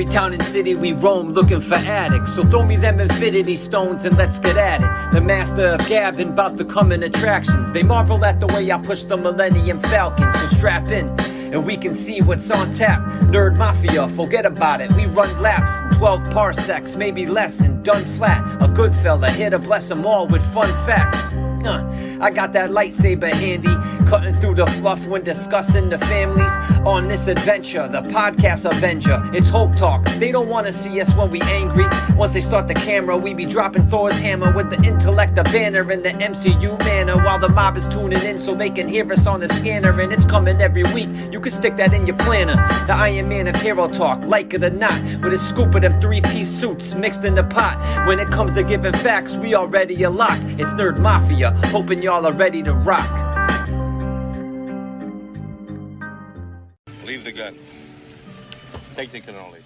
Every town and city we roam looking for addicts. So throw me them infinity stones and let's get at it. The master of Gavin about to come in attractions. They marvel at the way I push the Millennium Falcon. So strap in and we can see what's on tap. Nerd Mafia, forget about it. We run laps in 12 parsecs, maybe less, and done flat. A good fella here to bless them all with fun facts. I got that lightsaber handy, cutting through the fluff when discussing the families on this adventure, the podcast Avenger. It's Hope Talk. They don't want to see us when we angry. Once they start the camera, we be dropping Thor's hammer with the intellect of Banner in the MCU manner, while the mob is tuning in so they can hear us on the scanner. And it's coming every week. You can stick that in your planner. The Iron Man of Hero Talk, like it or not, with a scoop of them 3-piece suits mixed in the pot. When it comes to giving facts, we already a lock. It's Nerd Mafia, hoping y'all are ready to rock. Leave the gun. Technical knowledge.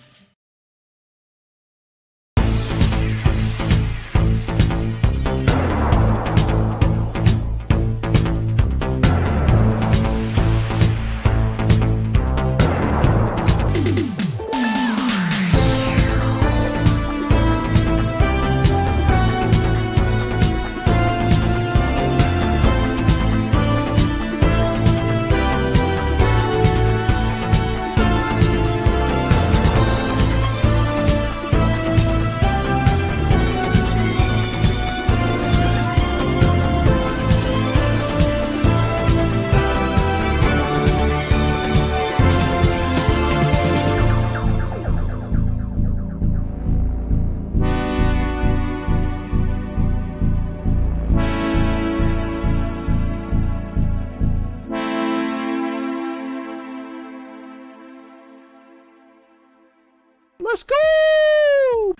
Let's go!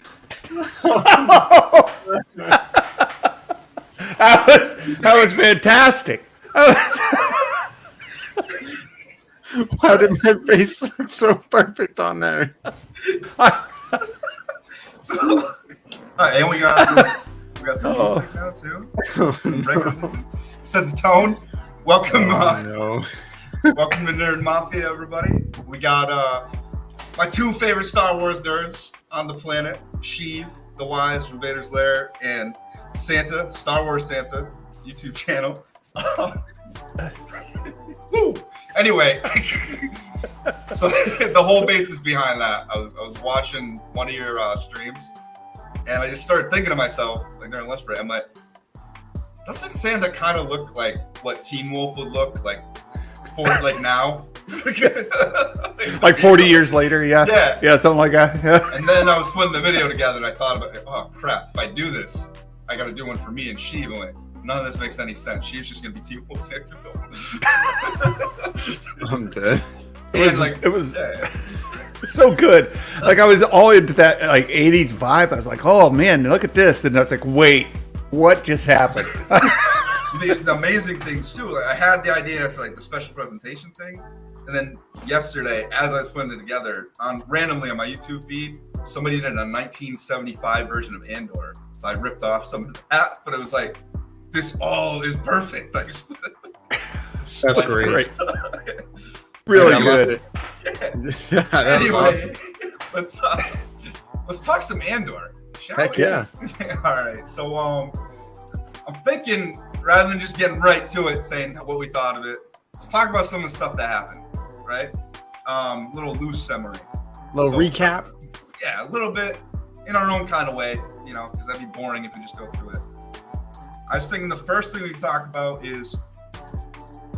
That was fantastic. Why did my face look so perfect on there? And we got some music now too. Some regular music. Set the tone. Welcome, welcome to Nerd Mafia, everybody. We got my two favorite Star Wars nerds on the planet: Sheiv the Wise from Vader's Lair and Santa, Star Wars Santa YouTube channel. Woo! Anyway, so the whole basis behind that, I was watching one of your streams, and I just started thinking to myself, like during lunch break, I'm like, doesn't Santa kind of look like what Teen Wolf would look like now? Like 40 years later, yeah, something like that. Yeah. And then I was putting the video together, and I thought about it. Oh crap! If I do this, I got to do one for me and Sheiv. I'm like, none of this makes any sense. Sheiv's just gonna be Teen Wolf Santa. I'm dead. It was so good. Like I was all into that like 80s vibe. I was like, oh man, look at this. And I was like, wait, what just happened? The amazing things too, like I had the idea for like the special presentation thing, and then yesterday as I was putting it together, randomly on my YouTube feed, somebody did a 1975 version of Andor, so I ripped off some of that, but it was like, this all is perfect. Like, that's great. Really good. Yeah, anyway, awesome. let's talk some Andor. Heck yeah. All right, so I'm thinking, rather than just getting right to it, saying what we thought of it, let's talk about some of the stuff that happened, right? Little loose summary. Recap? Yeah, a little bit in our own kind of way, because that'd be boring if we just go through it. I was thinking the first thing we can talk about is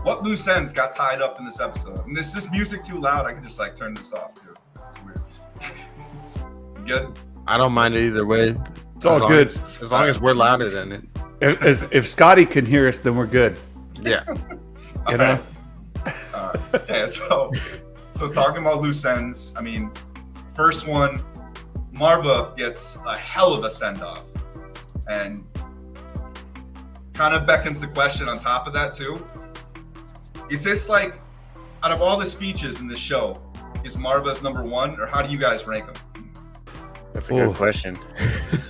what loose ends got tied up in this episode. And is this music too loud? I can just turn this off too. It's weird. Good? I don't mind it either way. It's all good. As long as we're louder than it. If Scotty can hear us, then we're good. Yeah. You know? Okay, so talking about loose ends, I mean, first one, Marva gets a hell of a send-off. And kind of beckons the question on top of that, too. Is this like, out of all the speeches in this show, is Marva's number one, or how do you guys rank them? That's a good question.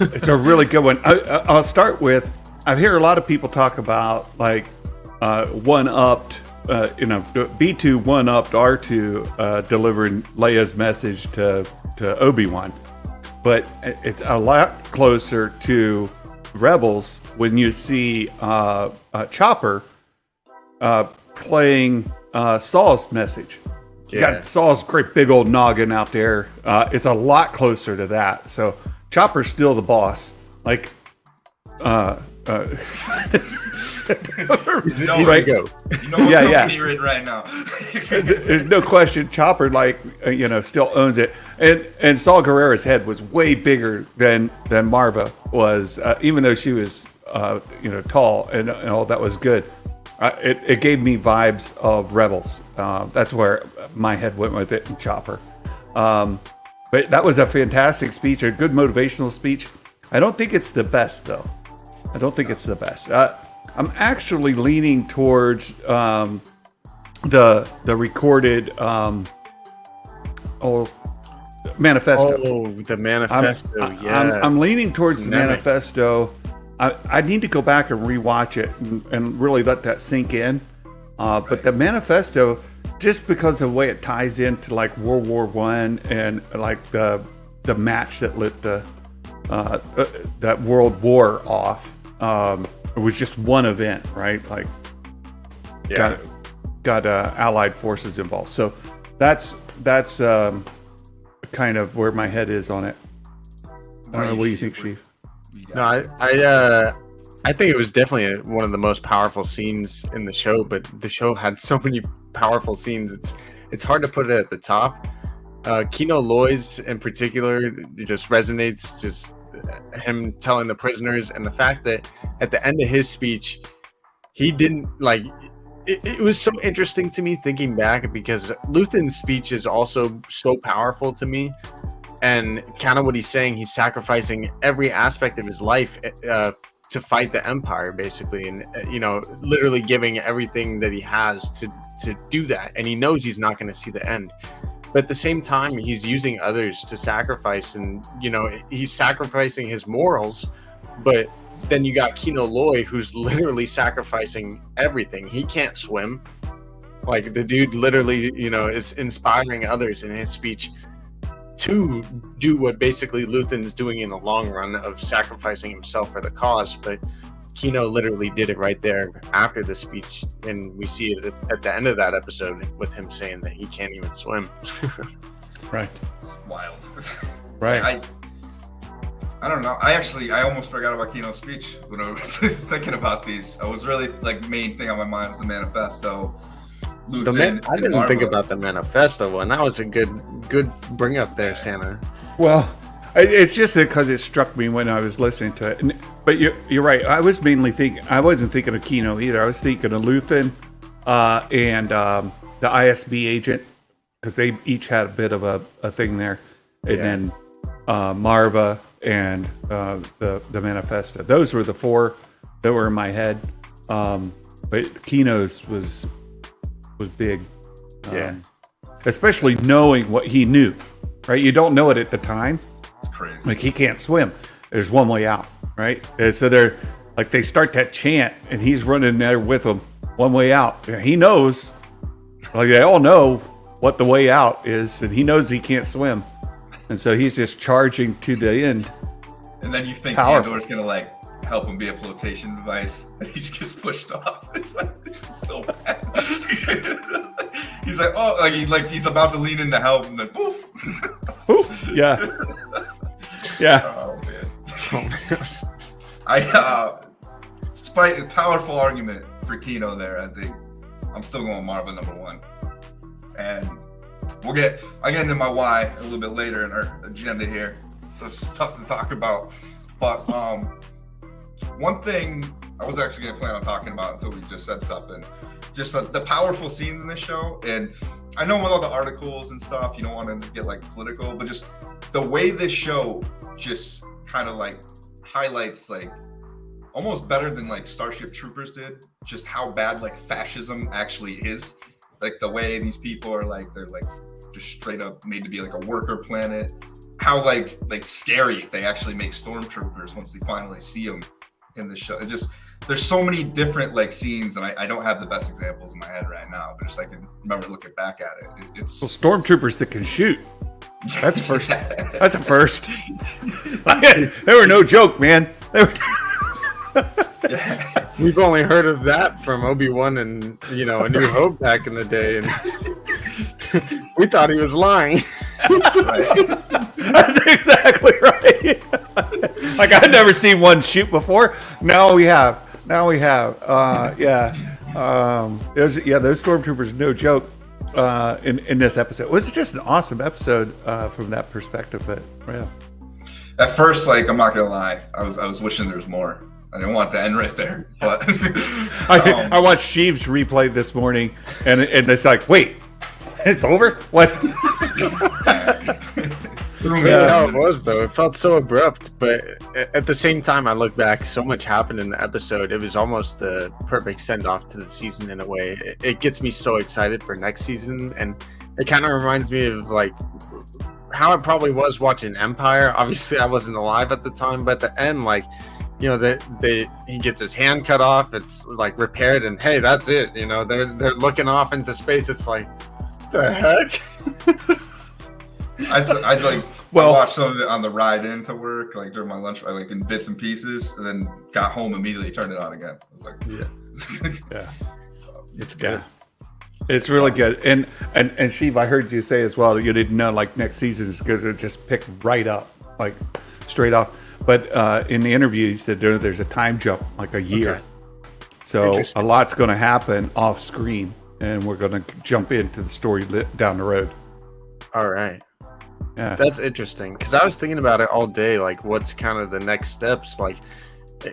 It's a really good one. I'll start with, I hear a lot of people talk about like one-upped B2 one-upped R2 delivering Leia's message to Obi-Wan. But it's a lot closer to Rebels when you see Chopper playing Saul's message. You got Saul's great big old noggin out there. It's a lot closer to that. So Chopper's still the boss. Like, right? Right now. There's no question. Chopper, still owns it. And Saul Guerrera's head was way bigger than Marva was, even though she was, tall and all that was good. It gave me vibes of Rebels. That's where my head went with it, and Chopper. But that was a fantastic speech, a good motivational speech. I don't think it's the best, though. I don't think it's the best. I'm actually leaning towards the recorded manifesto. Oh, the manifesto. I'm leaning towards the manifesto. I need to go back and rewatch it and really let that sink in. But the manifesto, just because of the way it ties into like World War I and like the match that lit that World War off, it was just one event, right? Like, got Allied forces involved. So that's kind of where my head is on it. I don't know. What do you think, Sheiv? No, I think it was definitely one of the most powerful scenes in the show, but the show had so many powerful scenes. It's hard to put it at the top. Kino Loy's in particular just resonates, just him telling the prisoners, and the fact that at the end of his speech, he didn't it was so interesting to me thinking back, because Luthen's speech is also so powerful to me. And kind of what he's saying, he's sacrificing every aspect of his life to fight the Empire, basically, and literally giving everything that he has to do that. And he knows he's not going to see the end, but at the same time, he's using others to sacrifice, and he's sacrificing his morals. But then you got Kino Loy, who's literally sacrificing everything. He can't swim. Like, the dude literally, is inspiring others in his speech to do what basically Luthen's doing in the long run of sacrificing himself for the cause. But Kino literally did it right there after the speech, and we see it at the end of that episode with him saying that he can't even swim. Right. It's wild. Right. I don't know. I almost forgot about Kino's speech when I was thinking about these. I was really main thing on my mind was the manifesto. I didn't think about the manifesto one. That was a good bring up there, Santa. Well, it's just because it struck me when I was listening to it. But you're right. I was mainly I wasn't thinking of Kino either. I was thinking of Luthen and the ISB agent, because they each had a bit of a thing there, and then Marva and the manifesto. Those were the four that were in my head. But Kino's was big, especially knowing what he knew, right? You don't know it at the time. It's crazy. Like, he can't swim. There's one way out, right? And so they start that chant, and he's running there with them. One way out. He knows, they all know what the way out is, and he knows he can't swim, and so he's just charging to the end. And then you think Andor's gonna help him be a flotation device, and he just gets pushed off. It's this is so bad. He's he's about to lean in to help, and then poof. Poof. Yeah. Oh man. Despite a powerful argument for Kino there, I think I'm still going Marva #1, and I'll get into my why a little bit later in our agenda here. So it's tough to talk about, but one thing I was actually going to plan on talking about until we just said something, just the powerful scenes in this show. And I know with all the articles and stuff, you don't want to get political, but just the way this show just kind of highlights almost better than Starship Troopers did, just how bad fascism actually is. The way these people are they're just straight up made to be a worker planet. How scary they actually make stormtroopers once they finally see them in the show. It just there's so many different like scenes, and I don't have the best examples in my head right now, but just I can remember looking back at it. It's well, stormtroopers that can shoot. That's first. That's a first. They were no joke, man. They were. We've only heard of that from Obi-Wan and A New Hope back in the day, and we thought he was lying. That's exactly right. Like I'd never seen one shoot before. Now we have. Those stormtroopers, no joke. In this episode, it was just an awesome episode from that perspective. But yeah, at first, like I'm not gonna lie, I was wishing there was more. I didn't want to end right there, but I watched Sheiv's replay this morning, and it's like, wait, it's over? What? Yeah, how it was though. It felt so abrupt, but at the same time, I look back. So much happened in the episode. It was almost the perfect send off to the season in a way. It gets me so excited for next season, and it kind of reminds me of like how it probably was watching Empire. Obviously, I wasn't alive at the time, but at the end, like he gets his hand cut off. It's like repaired, and hey, that's it. They're looking off into space. It's like the heck. I watched some of it on the ride into work, like during my lunch, like in bits and pieces, and then got home immediately, turned it on again. I was like, yeah, it's good. It's really good. And Sheiv, I heard you say as well, you didn't know like next season is going to just pick right up, like straight off. But in the interview, he said there's a time jump, like a year. Okay. So a lot's going to happen off screen, and we're going to jump into the story down the road. All right. Yeah. That's interesting because I was thinking about it all day. Like, what's kind of the next steps? Like,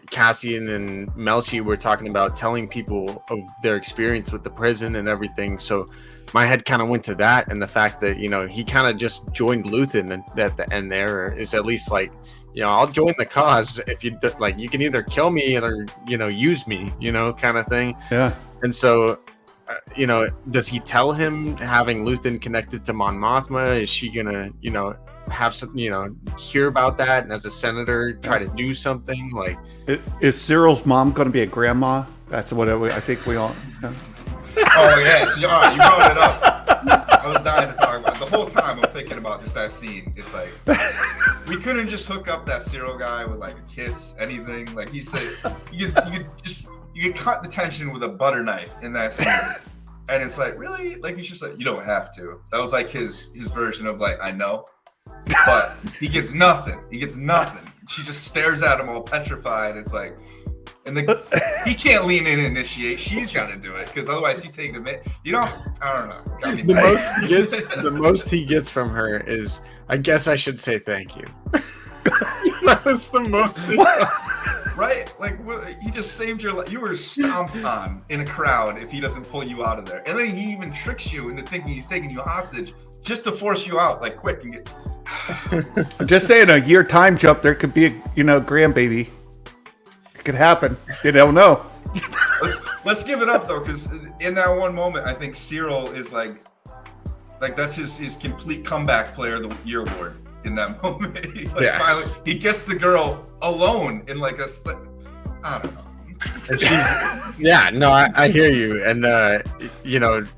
Cassian and Melchi were talking about telling people of their experience with the prison and everything. So my head kind of went to that, and the fact that he kind of just joined Luthen at the end there is at least like, I'll join the cause if you like. You can either kill me or use me, kind of thing. Yeah. And so. Does he tell him having Luthen connected to Mon Mothma? Is she gonna, have some, hear about that, and as a senator, try to do something like? Is Cyril's mom going to be a grandma? That's what I think we all. Yeah. Oh yeah, so, all right, you brought it up. I was dying to talk about it. The whole time I'm thinking about just that scene. It's like we couldn't just hook up that Cyril guy with like a kiss, anything. Like he said, you could cut the tension with a butter knife in that scene. And it's like, really? Like he's just like, you don't have to. That was like his version of like, I know. But he gets nothing. She just stares at him all petrified. It's like, and he can't lean in and initiate. She's got to do it because otherwise he's taking a minute. I don't know. The most he gets from her is, I guess I should say thank you. That was the most. Right? Like, he just saved your life. You were stomped on in a crowd if he doesn't pull you out of there. And then he even tricks you into thinking he's taking you hostage just to force you out, like, quick. And I'm just saying, a year time jump, there could be a, grandbaby. It could happen. You don't know. Let's give it up, though, because in that one moment, I think Cyril is like that's his complete comeback player of the year award. In that moment, finally, he gets the girl alone in like I don't know. I hear you, and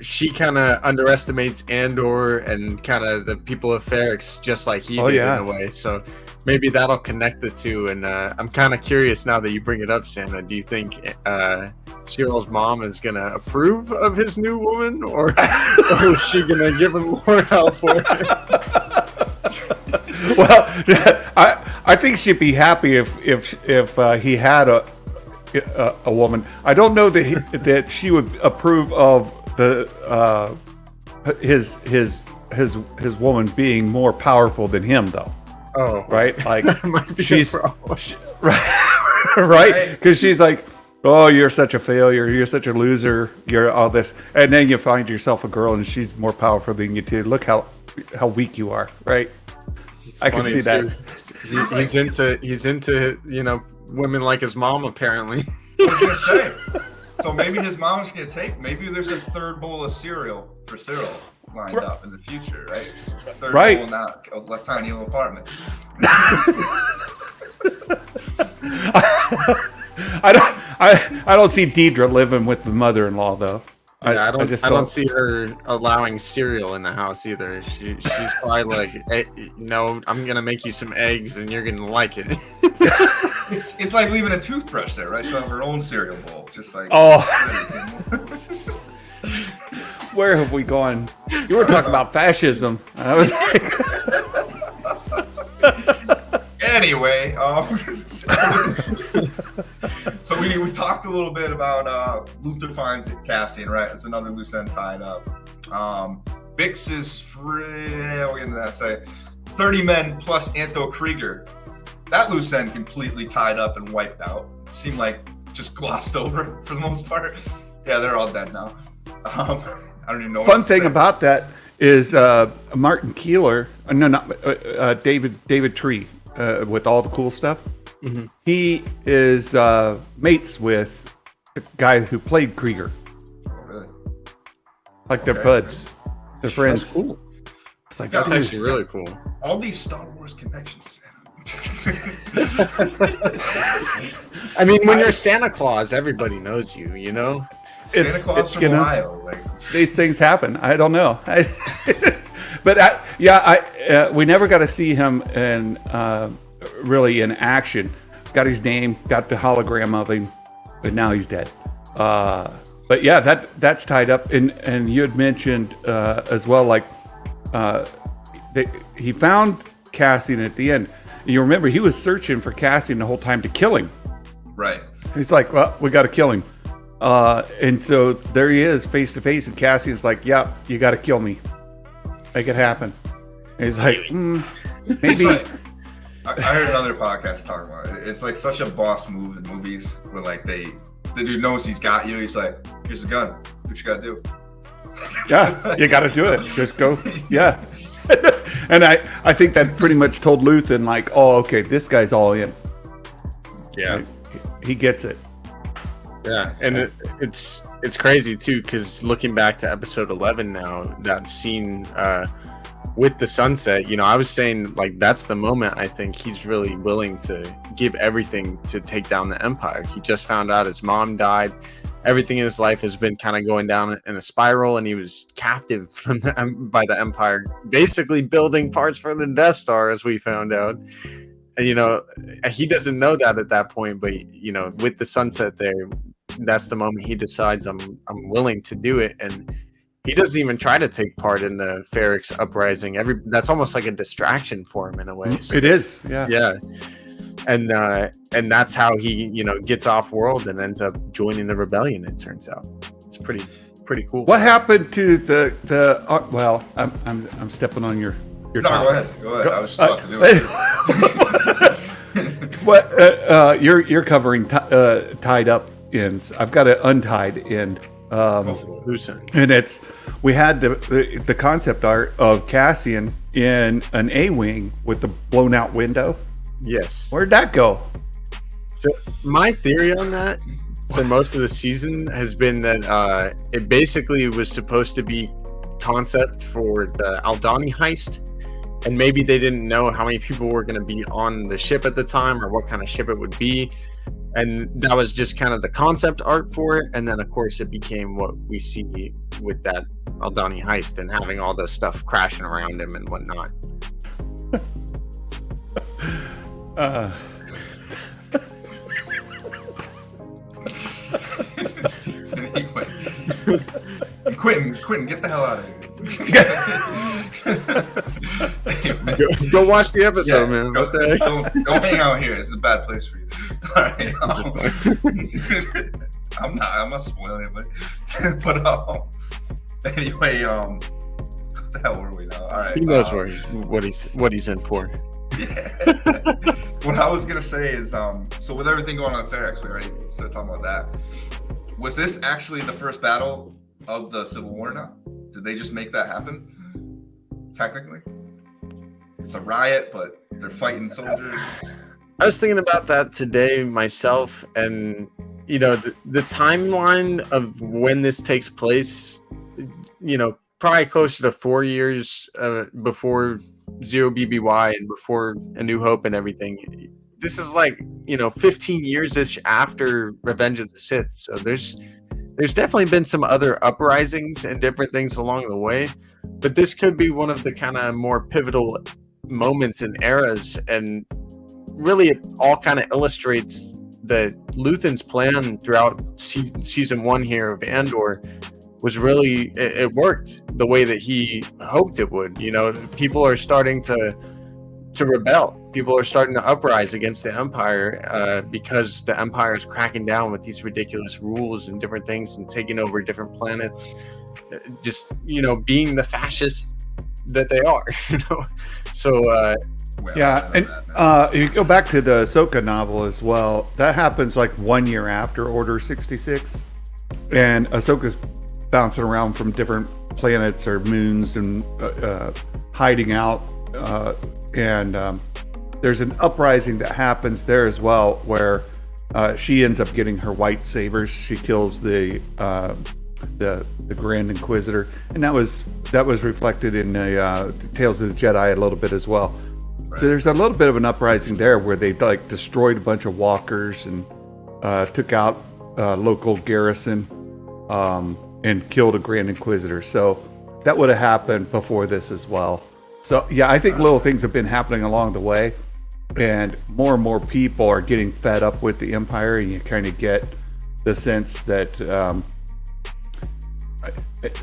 she kind of underestimates Andor and kind of the people of Ferrix just like he did in a way. So maybe that'll connect the two. And I'm kind of curious now that you bring it up, Santa. Do you think Cyril's mom is gonna approve of his new woman, or is she gonna give him more help for it? Well, I think she'd be happy if he had a woman. I don't know that she would approve of his woman being more powerful than him, though. Oh, right. Like she's right, because she's like, oh, you're such a failure. You're such a loser. You're all this, and then you find yourself a girl, and she's more powerful than you too. Look how weak you are, right? I can see that. He's into women like his mom apparently. I was gonna say. So maybe his mom's gonna take. Maybe there's a third bowl of cereal for Cyril lined up in the future, right? A third bowl in that tiny little apartment. I don't see Deidre living with the mother-in-law though. Yeah, I just don't see her allowing cereal in the house either. She's probably like, hey, no, I'm gonna make you some eggs and you're gonna like it. It's like leaving a toothbrush there, right? She'll have her own cereal bowl, just like. Oh. Where have we gone? You were talking about fascism. I was like. Anyway, so we talked a little bit about Luther finds Cassian, right? It's another loose end tied up. Bix is free. We're gonna say 30 men plus Anto Krieger. That loose end completely tied up and wiped out. Seemed like just glossed over for the most part. Yeah, they're all dead now. I don't even know. Fun thing about that is Martin Keeler. No, not David Tree. With all the cool stuff, he is mates with the guy who played Krieger. Oh, really? Like they're buds, they're friends. That's cool. It's like That's actually really cool. All these Star Wars connections. I mean, when you're Santa Claus, everybody knows you. You know, Santa Claus from Ohio. Like these things happen. I don't know. But we never got to see him in really in action. Got his name, got the hologram of him, but now he's dead. But yeah, that's tied up. And you had mentioned as well, like he found Cassian at the end. You remember he was searching for Cassian the whole time to kill him. Right. He's like, well, we got to kill him. And so there he is, face to face, and Cassian's like, yeah, you got to kill me. Make it happen. And he's like, maybe. Like, I heard another podcast talking about it. It's like such a boss move in movies where like the dude knows he's got you. He's like, here's the gun. Do what you got to do. Yeah, you got to do it. Just go. Yeah. And I think that pretty much told Luthen like, oh, okay, this guy's all in. Yeah. He gets it. Yeah, and it's crazy too because looking back to episode 11 now, that scene with the sunset, you know, I was saying like that's the moment I think he's really willing to give everything to take down the Empire. He just found out his mom died. Everything in his life has been kind of going down in a spiral, and he was captive by the Empire, basically building parts for the Death Star, as we found out. And, you know, he doesn't know that at that point, but, you know, with the sunset there, that's the moment he decides I'm willing to do it. And he doesn't even try to take part in the Ferrix uprising. That's almost like a distraction for him in a way. So, it is. Yeah. Yeah. And that's how he, you know, gets off world and ends up joining the rebellion. It turns out it's pretty cool. What happened to the well, I'm stepping on your no, topic. go ahead. I was just about to do it. What you're covering tied up ends. I've got an untied end. And we had the concept art of Cassian in an A-wing with the blown out window. Yes. Where'd that go? So my theory on that for most of the season has been that it basically was supposed to be concept for the Aldhani heist. And maybe they didn't know how many people were going to be on the ship at the time or what kind of ship it would be. And that was just kind of the concept art for it. And then, of course, it became what we see with that Aldhani heist and having all the stuff crashing around him and whatnot. Anyway. Quentin, get the hell out of here. Go watch the episode, man. Don't hang out here. It's a bad place for you. All right, I'm not spoiling anybody. But anyway, what the hell were we now? All right, he knows what he's in for. Yeah. What I was gonna say is, so with everything going on in Ferrix, we already started talking about that. Was this actually the first battle of the Civil War now? Did they just make that happen? Technically, it's a riot, but they're fighting soldiers. I was thinking about that today myself, and you know, the timeline of when this takes place, you know, probably closer to 4 years before Zero BBY and before A New Hope and everything. this is like 15 years ish after Revenge of the Sith. So there's definitely been some other uprisings and different things along the way, but this could be one of the kind of more pivotal moments and eras, and really it all kind of illustrates that Luthen's plan throughout season 1 here of Andor was really, it worked the way that he hoped it would. People are starting to rebel. People are starting to uprise against the Empire because the Empire is cracking down with these ridiculous rules and different things and taking over different planets, just being the fascists that they are. So yeah, and you go back to the Ahsoka novel as well. That happens like 1 year after Order 66, and Ahsoka's bouncing around from different planets or moons and hiding out, and there's an uprising that happens there as well, where she ends up getting her white sabers. She kills the Grand Inquisitor, and that was reflected in the Tales of the Jedi a little bit as well. Right. So there's a little bit of an uprising there where they like destroyed a bunch of walkers and took out local garrison and killed a Grand Inquisitor. So that would have happened before this as well. So yeah, I think little things have been happening along the way, and more people are getting fed up with the Empire, and you kind of get the sense that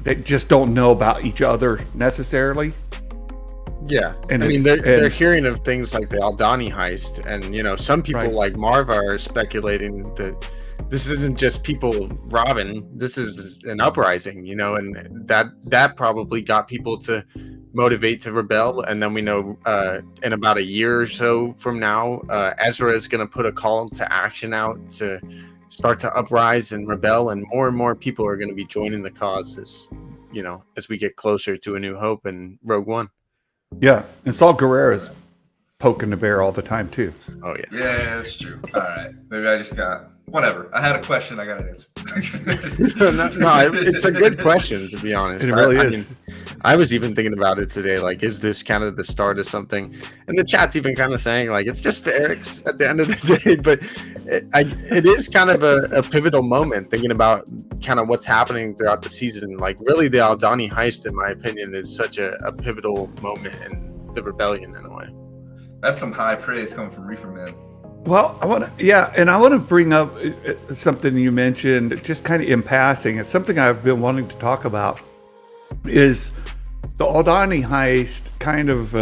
they just don't know about each other necessarily. Yeah, and I mean they're hearing of things like the Aldhani heist, and some people like Marva are speculating that this isn't just people robbing. This is an uprising, and that probably got people to motivate to rebel. And then we know in about a year or so from now, Ezra is going to put a call to action out to start to uprise and rebel, and more people are going to be joining the cause as we get closer to A New Hope and Rogue One. Yeah, and Saul Guerrera's poking the bear all the time too. Oh yeah. Yeah, that's true. All right, maybe I just got whatever. I had a question. I got an answer. no, it's a good question, to be honest. It really is. I was even thinking about it today. Like, is this kind of the start of something? And the chat's even kind of saying, like, it's just Ferrix at the end of the day. But it is kind of a pivotal moment, thinking about kind of what's happening throughout the season. Like, really, the Aldhani heist, in my opinion, is such a pivotal moment in the rebellion, in a way. That's some high praise coming from Reefer Man. Well, I want to bring up something you mentioned, just kind of in passing. It's something I've been wanting to talk about. Is the Aldhani heist kind of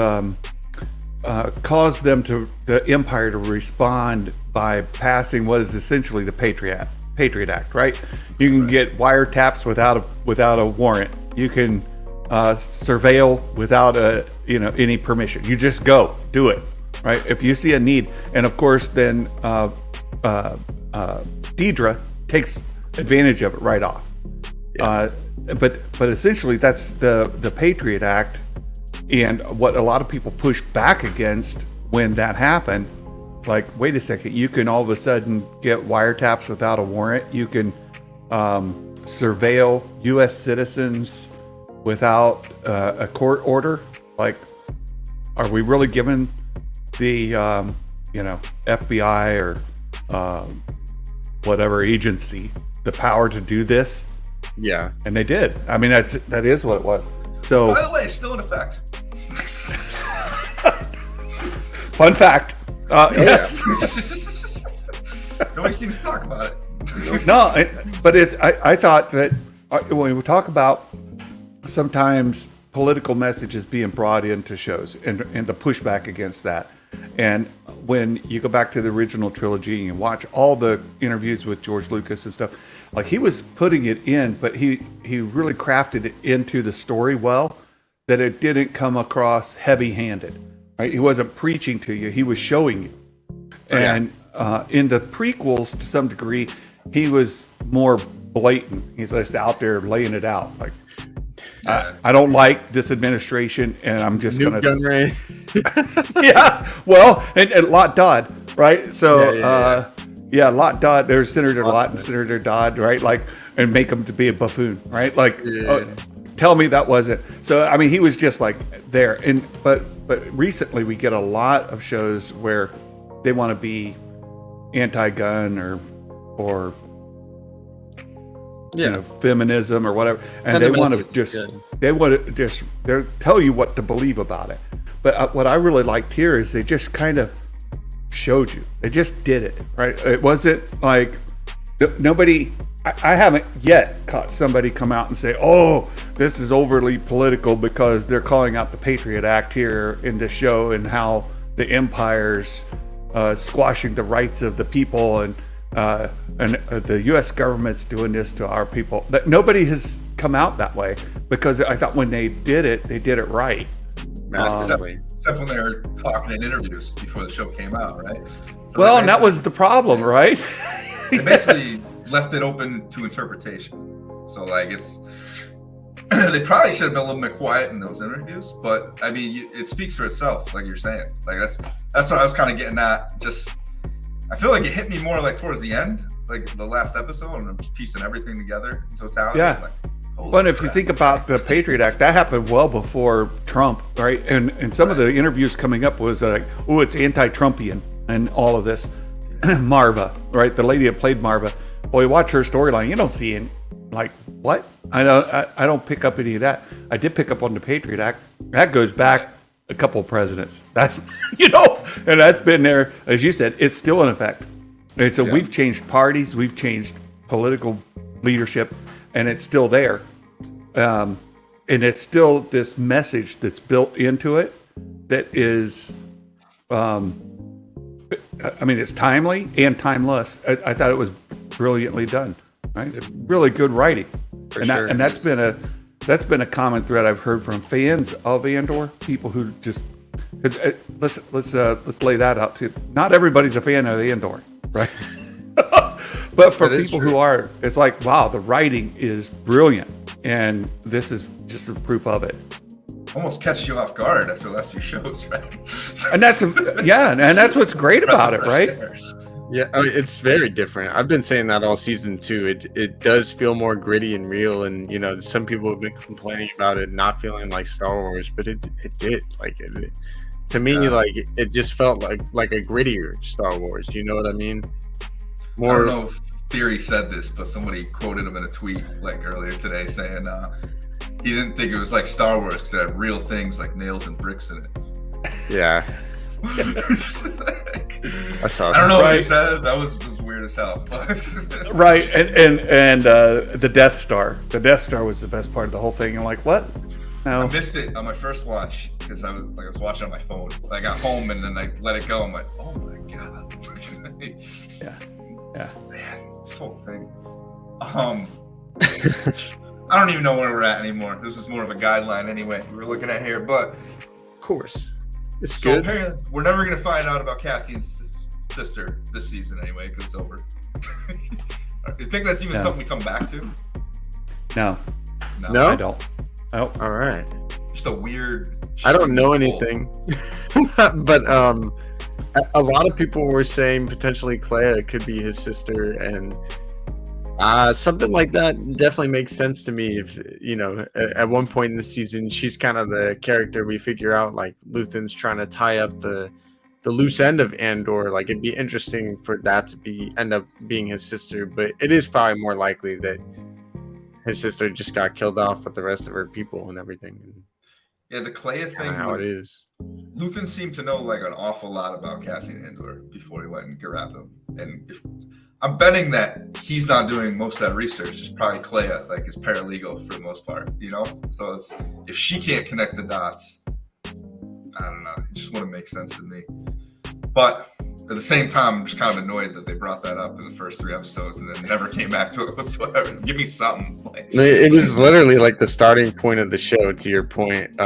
caused the Empire to respond by passing what is essentially the Patriot Act, right? You can get wiretaps without a warrant. You can surveil without any permission. You just go do it, right? If you see a need, and of course then Deidre takes advantage of it right off. Yeah. But essentially that's the Patriot Act, and what a lot of people push back against when that happened. Like, wait a second, you can all of a sudden get wiretaps without a warrant. You can surveil U.S. citizens without a court order. Like, are we really giving the FBI or whatever agency the power to do this? Yeah, and they did. I mean, that is what it was. So, by the way, it's still in effect. Fun fact. Yes. Nobody seems to talk about it. No, but it's. I thought that when we talk about sometimes political messages being brought into shows and the pushback against that, and when you go back to the original trilogy and watch all the interviews with George Lucas and stuff, like, he was putting it in, but he really crafted it into the story well, that it didn't come across heavy-handed, right? He wasn't preaching to you, he was showing you. And in the prequels, to some degree, he was more blatant. He's just out there laying it out, like, I don't like this administration, and I'm just going to... Yeah, well, and Lot Dodd, right? So, Lot Dodd, there's Senator Lot and Senator Dodd, right? Like, and make him to be a buffoon, right? Like, tell me that wasn't. So, I mean, he was just like there. But recently we get a lot of shows where they want to be anti-gun or feminism or whatever, and they want to just they tell you what to believe about it. But what I really liked here is they just kind of showed you. They just did it, right? It wasn't like nobody. I haven't yet caught somebody come out and say, "Oh, this is overly political," because they're calling out the Patriot Act here in this show and how the empire's squashing the rights of the people and the U.S. government's doing this to our people. Nobody has come out that way because I thought when they did it right. Except when they were talking in interviews before the show came out, right? So well, and that was the problem, right? They basically left it open to interpretation. So like they probably should have been a little bit quiet in those interviews, but I mean, it speaks for itself, like you're saying. Like that's what I was kind of getting at. Just I feel like it hit me more like towards the end, like the last episode, and I'm just piecing everything together in totality. Yeah. Like, well, if you think about the Patriot Act, that happened well before Trump, right? And some of the interviews coming up was like, oh, it's anti-Trumpian and all of this. Marva, right? The lady that played Marva. Well, you watch her storyline, you don't see any, like, what? I don't pick up any of that. I did pick up on the Patriot Act. That goes back a couple of presidents. That's, and that's been there. As you said, it's still in effect. And so we've changed parties, we've changed political leadership, and it's still there. And it's still this message that's built into it that is, it's timely and timeless. I thought it was brilliantly done, right? Really good writing. That's been a common thread I've heard from fans of Andor, people who just let's lay that out too. Not everybody's a fan of Andor, right? But for people who are, it's like, wow, the writing is brilliant, and this is just a proof of it. Almost catches you off guard after the last few shows, right? And that's that's what's great about it, right? Yeah, it's very different. I've been saying that all season too. It does feel more gritty and real, and some people have been complaining about it not feeling like Star Wars, but it did. Like it to me, like it just felt like a grittier Star Wars. You know what I mean? More. I don't know if Theory said this, but somebody quoted him in a tweet like earlier today saying he didn't think it was like Star Wars because it had real things like nails and bricks in it. Yeah. I don't know what he said. That was weird as hell. Right, and the Death Star. The Death Star was the best part of the whole thing. I'm like, what? No. I missed it on my first watch because I was watching on my phone. I got home and then I let it go. I'm like, oh my god. Yeah. Man, this whole thing. I don't even know where we're at anymore. This is more of a guideline anyway. We're looking at here, but of course. It's so good. Apparently, we're never going to find out about Cassian's sister this season anyway, because it's over. You think that's even something we come back to? No, I don't. Oh, all right. Just a weird. I don't know anything, but a lot of people were saying potentially Clea could be his sister, and something like that definitely makes sense to me. If at one point in the season, she's kind of the character we figure out, like Luthen's trying to tie up the loose end of Andor. Like it'd be interesting for that to end up being his sister, but it is probably more likely that his sister just got killed off with the rest of her people and everything. Yeah, the Clea thing. How it is. Luthen seemed to know like an awful lot about Cassian Andor before he went and grabbed him, and I'm betting that he's not doing most of that research. It's probably Clea, like his paralegal for the most part, So it's if she can't connect the dots, I don't know. It just wouldn't make sense to me. But at the same time, I'm just kind of annoyed that they brought that up in the first 3 episodes and then never came back to it whatsoever. Give me something. It was literally like the starting point of the show, to your point.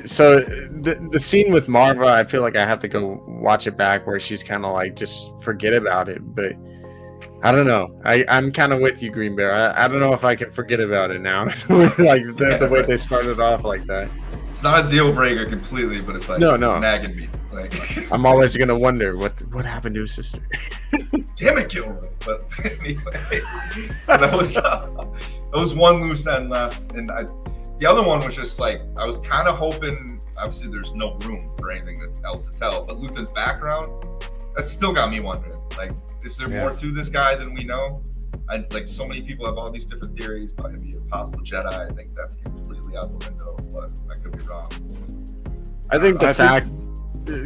So the scene with Marva, I feel like I have to go watch it back where she's kind of like just forget about it. But I don't know. I'm kind of with you, Green Bear. I don't know if I can forget about it now. Like the way they started off like that. It's not a deal breaker completely, but it's like it's nagging me. Like I'm always gonna wonder what happened to his sister. Damn it, Gilroy! But anyway, so that was one loose end left, and The other one was just like, I was kind of hoping, obviously there's no room for anything else to tell, but Luthen's background, that still got me wondering, like, is there more to this guy than we know? Like, so many people have all these different theories about him being a possible Jedi. I think that's completely out the window, but I could be wrong. I think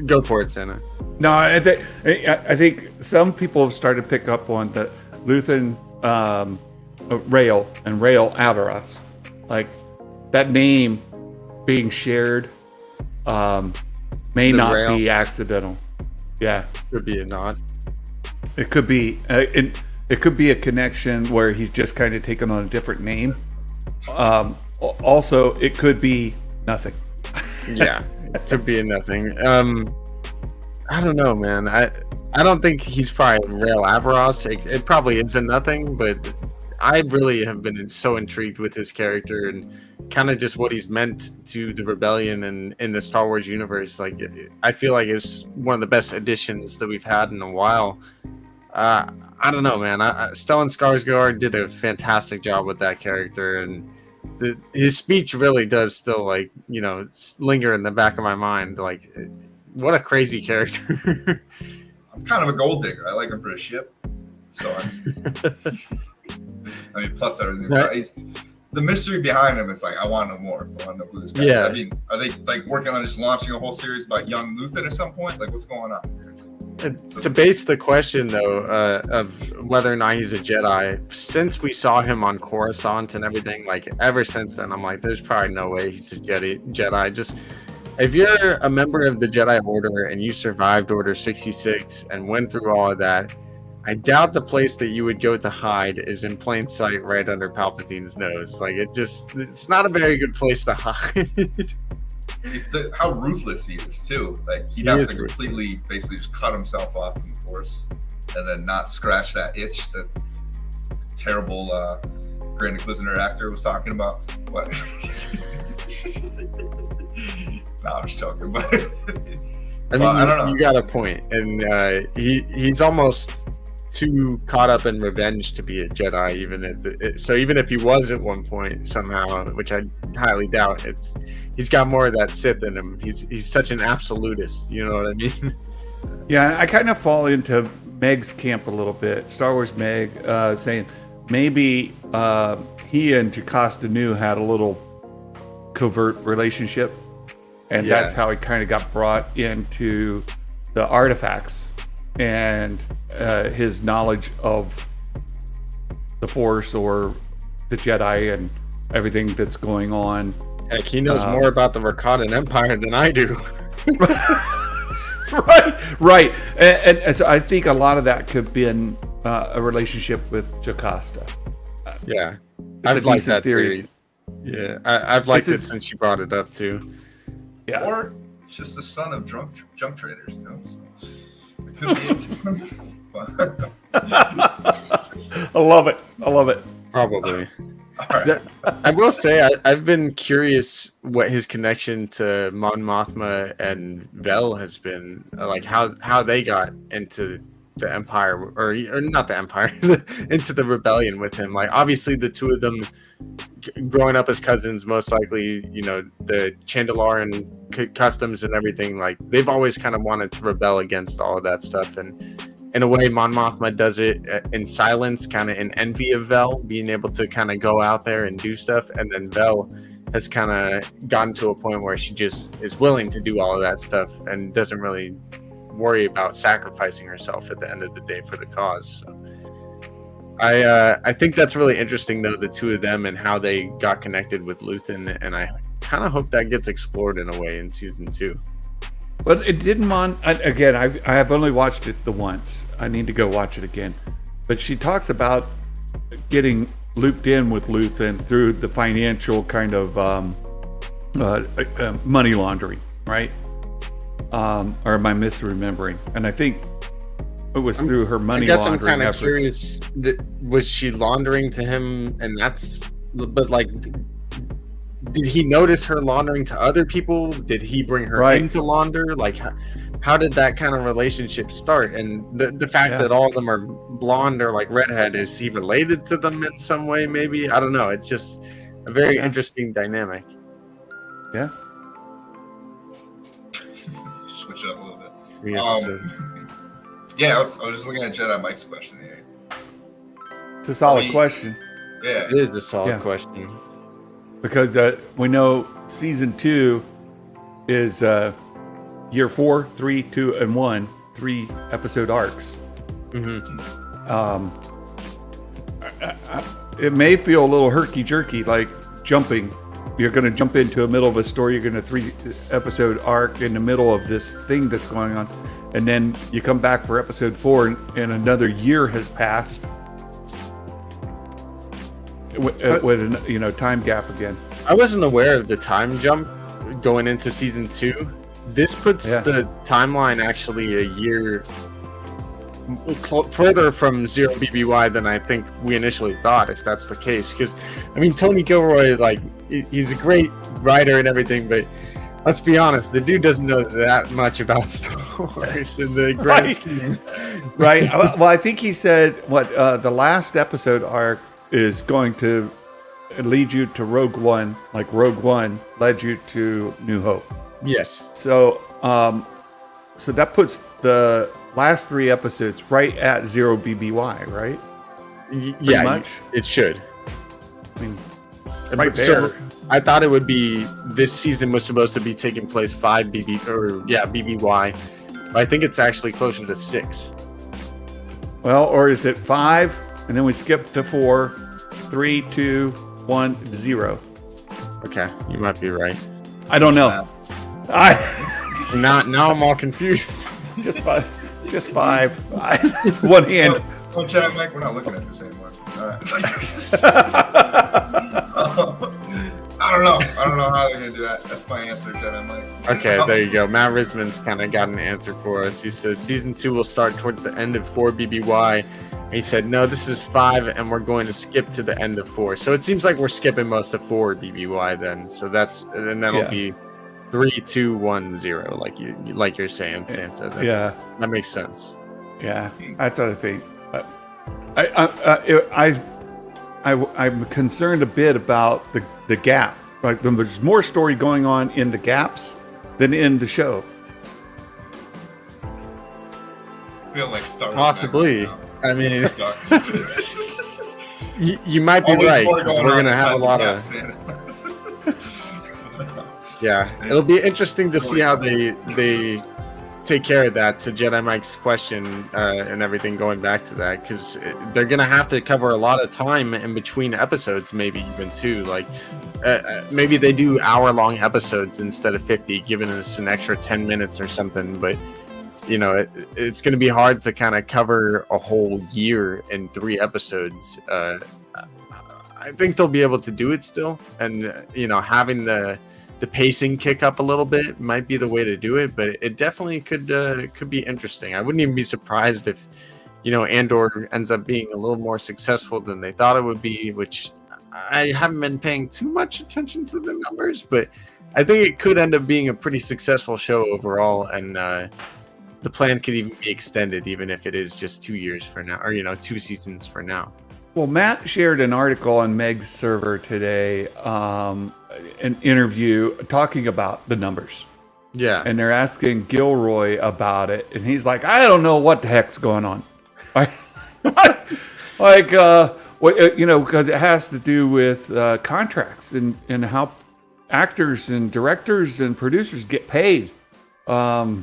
go for it, Santa. No, I think some people have started to pick up on that Luthen, Rael and Rael Averross, like that name being shared, may not be accidental. Yeah, could be a nod. It could be. It could be a connection where he's just kind of taken on a different name. Also, it could be nothing. Yeah, it could be a nothing. I don't know, man. I don't think he's probably Rael Averross. It probably is a nothing, but I really have been so intrigued with his character and kind of just what he's meant to the rebellion and in the Star Wars universe. Like, I feel like it's one of the best additions that we've had in a while. I don't know, man. Stellan Skarsgård did a fantastic job with that character, and his speech really does still, like, you know, linger in the back of my mind. Like, what a crazy character. I'm kind of a gold digger. I like him for his ship. So I mean, plus everything. Right. The mystery behind him is like, I want to know more. I want to know who this guy is. I mean, are they like working on just launching a whole series about young Luthen at some point? Like, what's going on here? To base the question, though, of whether or not he's a Jedi, since we saw him on Coruscant and everything, like, ever since then, I'm like, there's probably no way he's a Jedi. Just, if you're a member of the Jedi Order and you survived Order 66 and went through all of that, I doubt the place that you would go to hide is in plain sight right under Palpatine's nose. Like, it's not a very good place to hide. How ruthless he is, too. Like, he'd have to completely, basically just cut himself off from the Force and then not scratch that itch that terrible Grand Inquisitor actor was talking about. What? No, I'm just joking. But I mean, I don't know. You got a point. And he's almost too caught up in revenge to be a Jedi, even if he was at one point somehow, which I highly doubt, he's got more of that Sith in him. He's such an absolutist, you know what I mean? Yeah, I kind of fall into Meg's camp a little bit. Star Wars Meg, saying maybe he and Jocasta Nu had a little covert relationship, and that's how he kind of got brought into the artifacts and his knowledge of the Force or the Jedi and everything that's going on. Heck, he knows more about the Rakatan Empire than I do. right. And so I think a lot of that could be in a relationship with Jocasta. Yeah, I've liked that theory. Yeah, I've liked it since you brought it up too. Yeah, or it's just the son of junk traders, you know. So it could be it. I love it. Probably. Right. I will say I've been curious what his connection to Mon Mothma and Vel has been, like how they got into the Empire or not the Empire, into the rebellion with him. Like, obviously the two of them growing up as cousins, most likely, you know, the Chandelaren customs and everything, like they've always kind of wanted to rebel against all of that stuff. And in a way, Mon Mothma does it in silence, kind of in envy of Vel, being able to kind of go out there and do stuff. And then Vel has kind of gotten to a point where she just is willing to do all of that stuff and doesn't really worry about sacrificing herself at the end of the day for the cause. So I think that's really interesting, though, the two of them and how they got connected with Luthen. And I kind of hope that gets explored in a way in season 2. But it didn't again, I have only watched it the once. I need to go watch it again. But she talks about getting looped in with Luthen through the financial kind of money laundering, right? Or am I misremembering? And I think it was through her money laundering efforts. I guess I'm kind of curious, was she laundering to him but like... Did he notice her laundering to other people? Did he bring her in to launder? Like, how did that kind of relationship start? And the fact that all of them are blonde or like redhead, is he related to them in some way? Maybe, I don't know. It's just a very interesting dynamic. Yeah. Switch it up a little bit. 3 episodes. Yeah, I was just looking at Jedi Mike's question here. It's a solid question. Yeah. It is a solid question. Because we know season 2 is year 4, 3, 2, and 1, 3 episode arcs. It may feel a little herky-jerky, like jumping. You're going to jump into the middle of a story. You're going to 3 episode arc in the middle of this thing that's going on. And then you come back for episode 4 and another year has passed. With a time gap again. I wasn't aware of the time jump going into season 2. This puts the timeline actually a year further from 0 BBY than I think we initially thought, if that's the case. Because, I mean, Tony Gilroy, like, he's a great writer and everything, but let's be honest, the dude doesn't know that much about Star Wars in the grand scheme. Right. Well, I think he said the last episode arc is going to lead you to Rogue One, like Rogue One led you to New Hope. Yes. So, so that puts the last 3 episodes right at 0 BBY, right? Yeah, much. It should. I mean, right there. So I thought it would be this season was supposed to be taking place 5 BBY. But I think it's actually closer to 6. Well, or is it 5 and then we skip to 4, 3, 2, 1, 0? Okay, you might be right. I don't know. Now I'm all confused. Just 5. One hand. Oh, Jedi Mike, we're not looking at the same one. I don't know how they're gonna do that. That's my answer, Jedi Mike. Okay, there you go. Matt Risman's kind of got an answer for us. He says season 2 will start towards the end of 4 BBY. And he said, no, this is 5, and we're going to skip to the end of 4. So it seems like we're skipping most of 4 BBY then. So that'll be 3, 2, 1, 0, like you're saying, Santa. That makes sense. Yeah, that's what I think. I'm concerned a bit about the gap. Like there's more story going on in the gaps than in the show. I feel like Star Wars. Possibly. I mean, you might be right. We're going to have a lot of... Yeah, it'll be interesting to see how they take care of that, to Jedi Mike's question and everything going back to that, because they're going to have to cover a lot of time in between episodes, maybe even too. Like, maybe they do hour-long episodes instead of 50, giving us an extra 10 minutes or something, but... You know, it's going to be hard to kind of cover a whole year in 3 episodes. I think they'll be able to do it still. And, you know, having the pacing kick up a little bit might be the way to do it. But it definitely could be interesting. I wouldn't even be surprised if, you know, Andor ends up being a little more successful than they thought it would be, which I haven't been paying too much attention to the numbers. But I think it could end up being a pretty successful show overall. And, the plan could even be extended, even if it is just 2 years for now, or 2 seasons for now. Well, Matt shared an article on Meg's server today, an interview talking about the numbers. Yeah, and they're asking Gilroy about it, and he's like, "I don't know what the heck's going on." Because it has to do with contracts and how actors and directors and producers get paid. How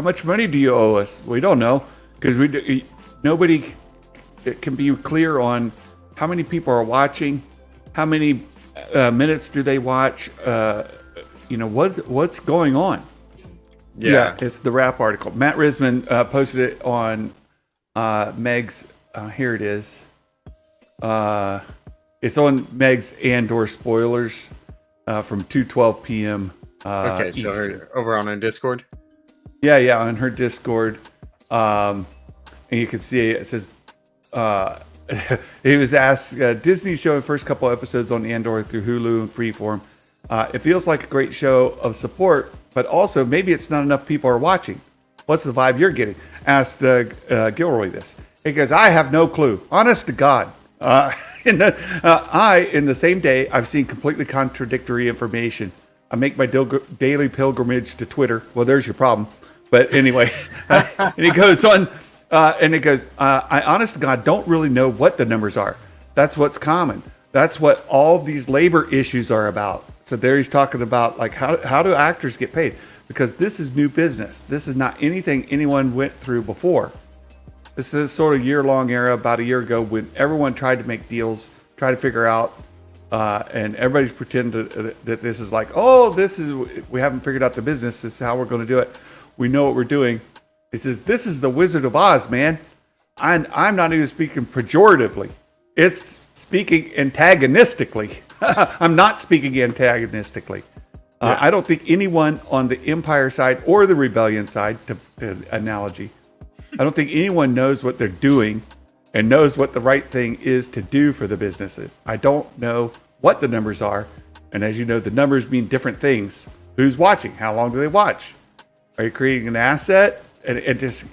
much money do you owe us? We don't know, because nobody can be clear on how many people are watching, how many minutes do they watch, what's going on. Yeah, it's the Wrap article. Matt Risman posted it on Meg's. Here it is. It's on Meg's Andor spoilers from 2:12 p.m. Okay, so over on our Discord? Yeah, on her Discord. And you can see it says, he was asked, Disney's showing first couple episodes on Andor through Hulu and Freeform. It feels like a great show of support, but also maybe it's not enough people are watching. What's the vibe you're getting? Asked Gilroy this. He goes, I have no clue. Honest to God. In the same day, I've seen completely contradictory information. I make my daily pilgrimage to Twitter. Well, there's your problem. But anyway, and he goes on, I honest to God don't really know what the numbers are. That's what's common. That's what all these labor issues are about. So there he's talking about like how do actors get paid? Because this is new business. This is not anything anyone went through before. This is sort of year-long era, about a year ago, when everyone tried to make deals, try to figure out, and everybody's pretending that this is like, we haven't figured out the business. This is how we're going to do it. We know what we're doing. He says, this is the Wizard of Oz, man. I'm not even speaking pejoratively. It's speaking antagonistically. I'm not speaking antagonistically. I don't think anyone on the Empire side or the Rebellion side, to analogy, I don't think anyone knows what they're doing and knows what the right thing is to do for the business. I don't know what the numbers are. And as you know, the numbers mean different things. Who's watching? How long do they watch? Are you creating an asset? And just,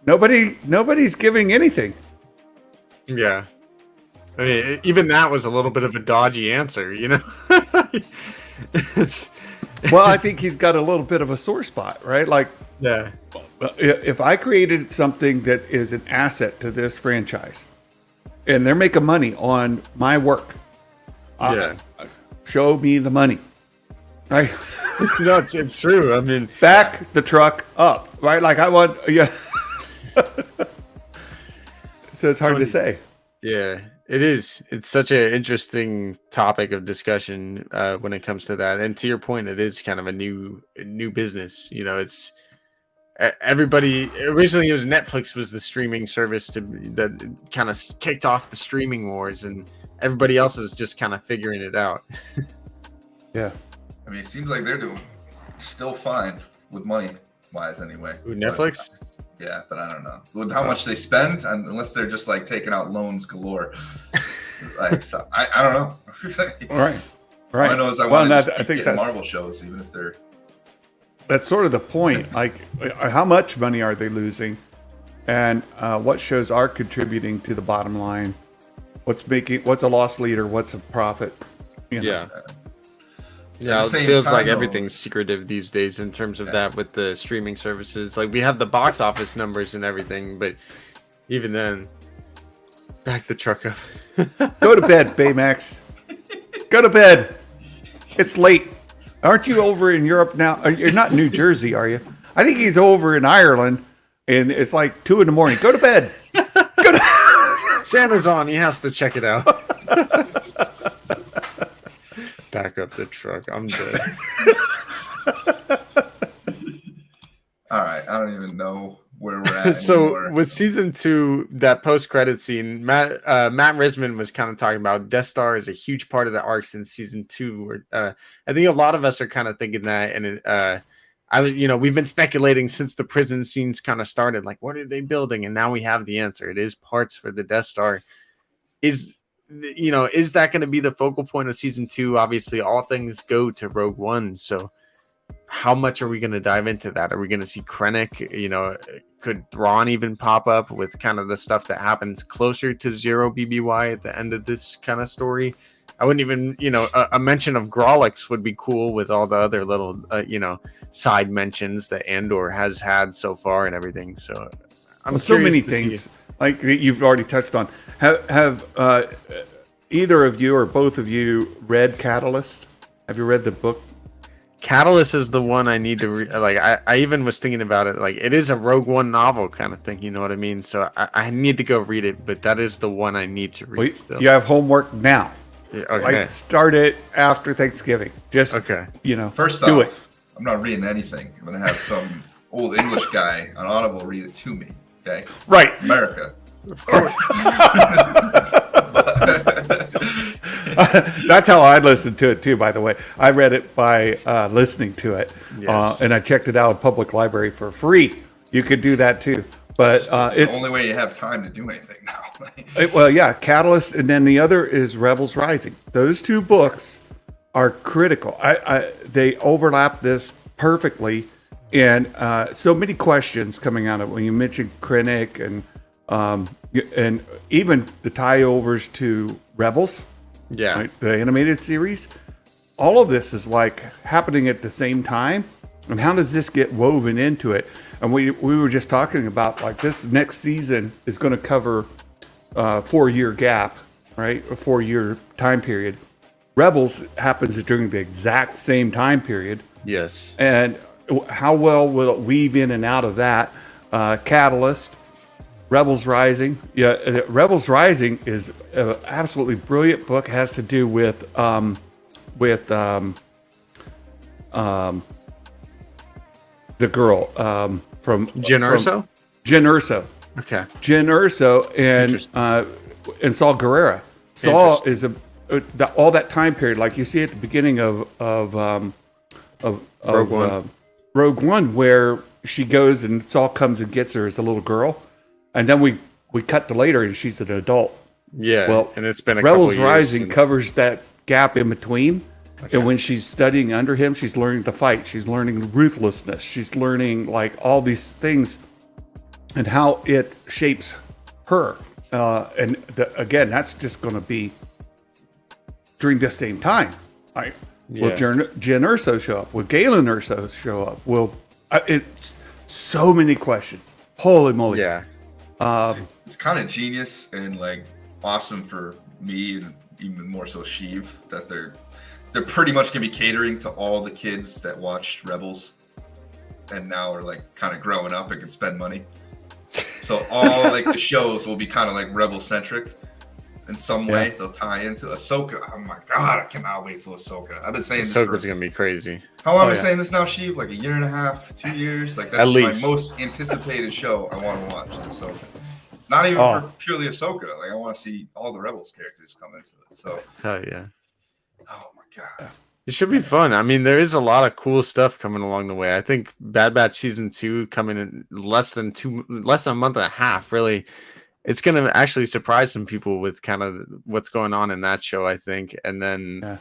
nobody's giving anything. Yeah. I mean, even that was a little bit of a dodgy answer, Well, I think he's got a little bit of a sore spot, right? Like, yeah. If I created something that is an asset to this franchise and they're making money on my work, show me the money. Right? No, it's true. I mean, back the truck up, right? Like I want, So it's hard to say. Yeah, it is. It's such an interesting topic of discussion when it comes to that. And to your point, it is kind of a new business. It's everybody. Originally, it was Netflix was the streaming service that kind of kicked off the streaming wars, and everybody else is just kind of figuring it out. Yeah. I mean, it seems like they're doing still fine with money wise anyway. Ooh, Netflix? Yeah, but I don't know. With how much they spend, unless they're just like taking out loans galore. So, I don't know. Right. All I know is I want to I think that's Marvel shows, even if they're. That's sort of the point. Like, how much money are they losing, and what shows are contributing to the bottom line? What's a loss leader? What's a profit? Yeah. Yeah, it feels like everything's secretive these days in terms of that with the streaming services. Like, we have the box office numbers and everything, but even then, back the truck up. Go to bed, Baymax. Go to bed. It's late. Aren't you over in Europe now? You're not in New Jersey, are you? I think he's over in Ireland, and it's like 2 a.m. Go to bed. Go to Santa's on. He has to check it out. Back up the truck. I'm dead. All right. I don't even know where we're at. So anymore. with season 2, that post-credit scene, Matt Risman was kind of talking about Death Star is a huge part of the arc since season 2. I think a lot of us are kind of thinking that, and we've been speculating since the prison scenes kind of started. Like, what are they building? And now we have the answer. It is parts for the Death Star. Is that going to be the focal point of season 2? Obviously, all things go to Rogue One. So how much are we going to dive into that? Are we going to see Krennic? Could Thrawn even pop up with kind of the stuff that happens closer to Zero BBY at the end of this kind of story? I wouldn't even, a mention of Grolix would be cool with all the other little, side mentions that Andor has had so far and everything. So I'm so many things like you've already touched on. Have either of you or both of you read Catalyst? Have you read the book? Catalyst is the one I need to read. Like, I even was thinking about it. Like, it is a Rogue One novel kind of thing. You know what I mean? So I need to go read it, but that is the one I need to read still. You have homework now. Yeah, okay. Like, start it after Thanksgiving. Just, First do off, it. I'm not reading anything. I'm going to have some old English guy on Audible read it to me. Okay? Right. America. Of course. That's how I listened to it too, by the way. I read it by listening to it. Yes. And I checked it out at public library for free. You could do that too. But it's the only way you have time to do anything now. Well, yeah, Catalyst, and then the other is Rebels Rising. Those two books are critical. They overlap this perfectly, and so many questions coming out of it. When you mentioned Krennic and and even the tie-overs to Rebels, Yeah. right, the animated series. All of this is like happening at the same time, and how does this get woven into it? And we were just talking about like this next season is going to cover 4-year gap, right? A 4-year time period. Rebels happens during the exact same time period. Yes. And how well will it weave in and out of that? Catalyst, Rebels Rising. Yeah, Rebels Rising is an absolutely brilliant book. It has to do with the girl from Jyn Erso? Jyn Erso. Okay. Jyn Erso and Saul Guerrera. Saul is all that time period, like you see at the beginning of Rogue One. Rogue One, where she goes and Saul comes and gets her as a little girl, and then we cut to later and she's an adult. Yeah. Well, and it's been a Rebels couple years Rising since- covers that gap in between. And when she's studying under him, she's learning to fight. She's learning ruthlessness. She's learning like all these things and how it shapes her. Again, that's just going to be during this same time. Right? Will Jyn Erso show up? Will Galen Erso show up? It's so many questions. Holy moly. Yeah. It's kind of genius and like awesome for me, and even more so Sheiv, that they're pretty much gonna be catering to all the kids that watched Rebels and now are like kind of growing up and can spend money. So all like the shows will be kind of like Rebel centric in some way. They'll tie into Ahsoka. Oh my god, I cannot wait till Ahsoka. I've been saying Ahsoka's gonna be crazy. How long am I saying this now, Sheiv? Like a year and a half, 2 years? Like that's At my least. most anticipated show I want to watch. Ahsoka. Not even for purely Ahsoka. Like I want to see all the Rebels characters come into it. So Oh yeah. oh my god. It should be fun. I mean, there is a lot of cool stuff coming along the way. I think Bad Batch season 2 coming in less than a month and a half. Really, it's going to actually surprise some people with kind of what's going on in that show, I think. And then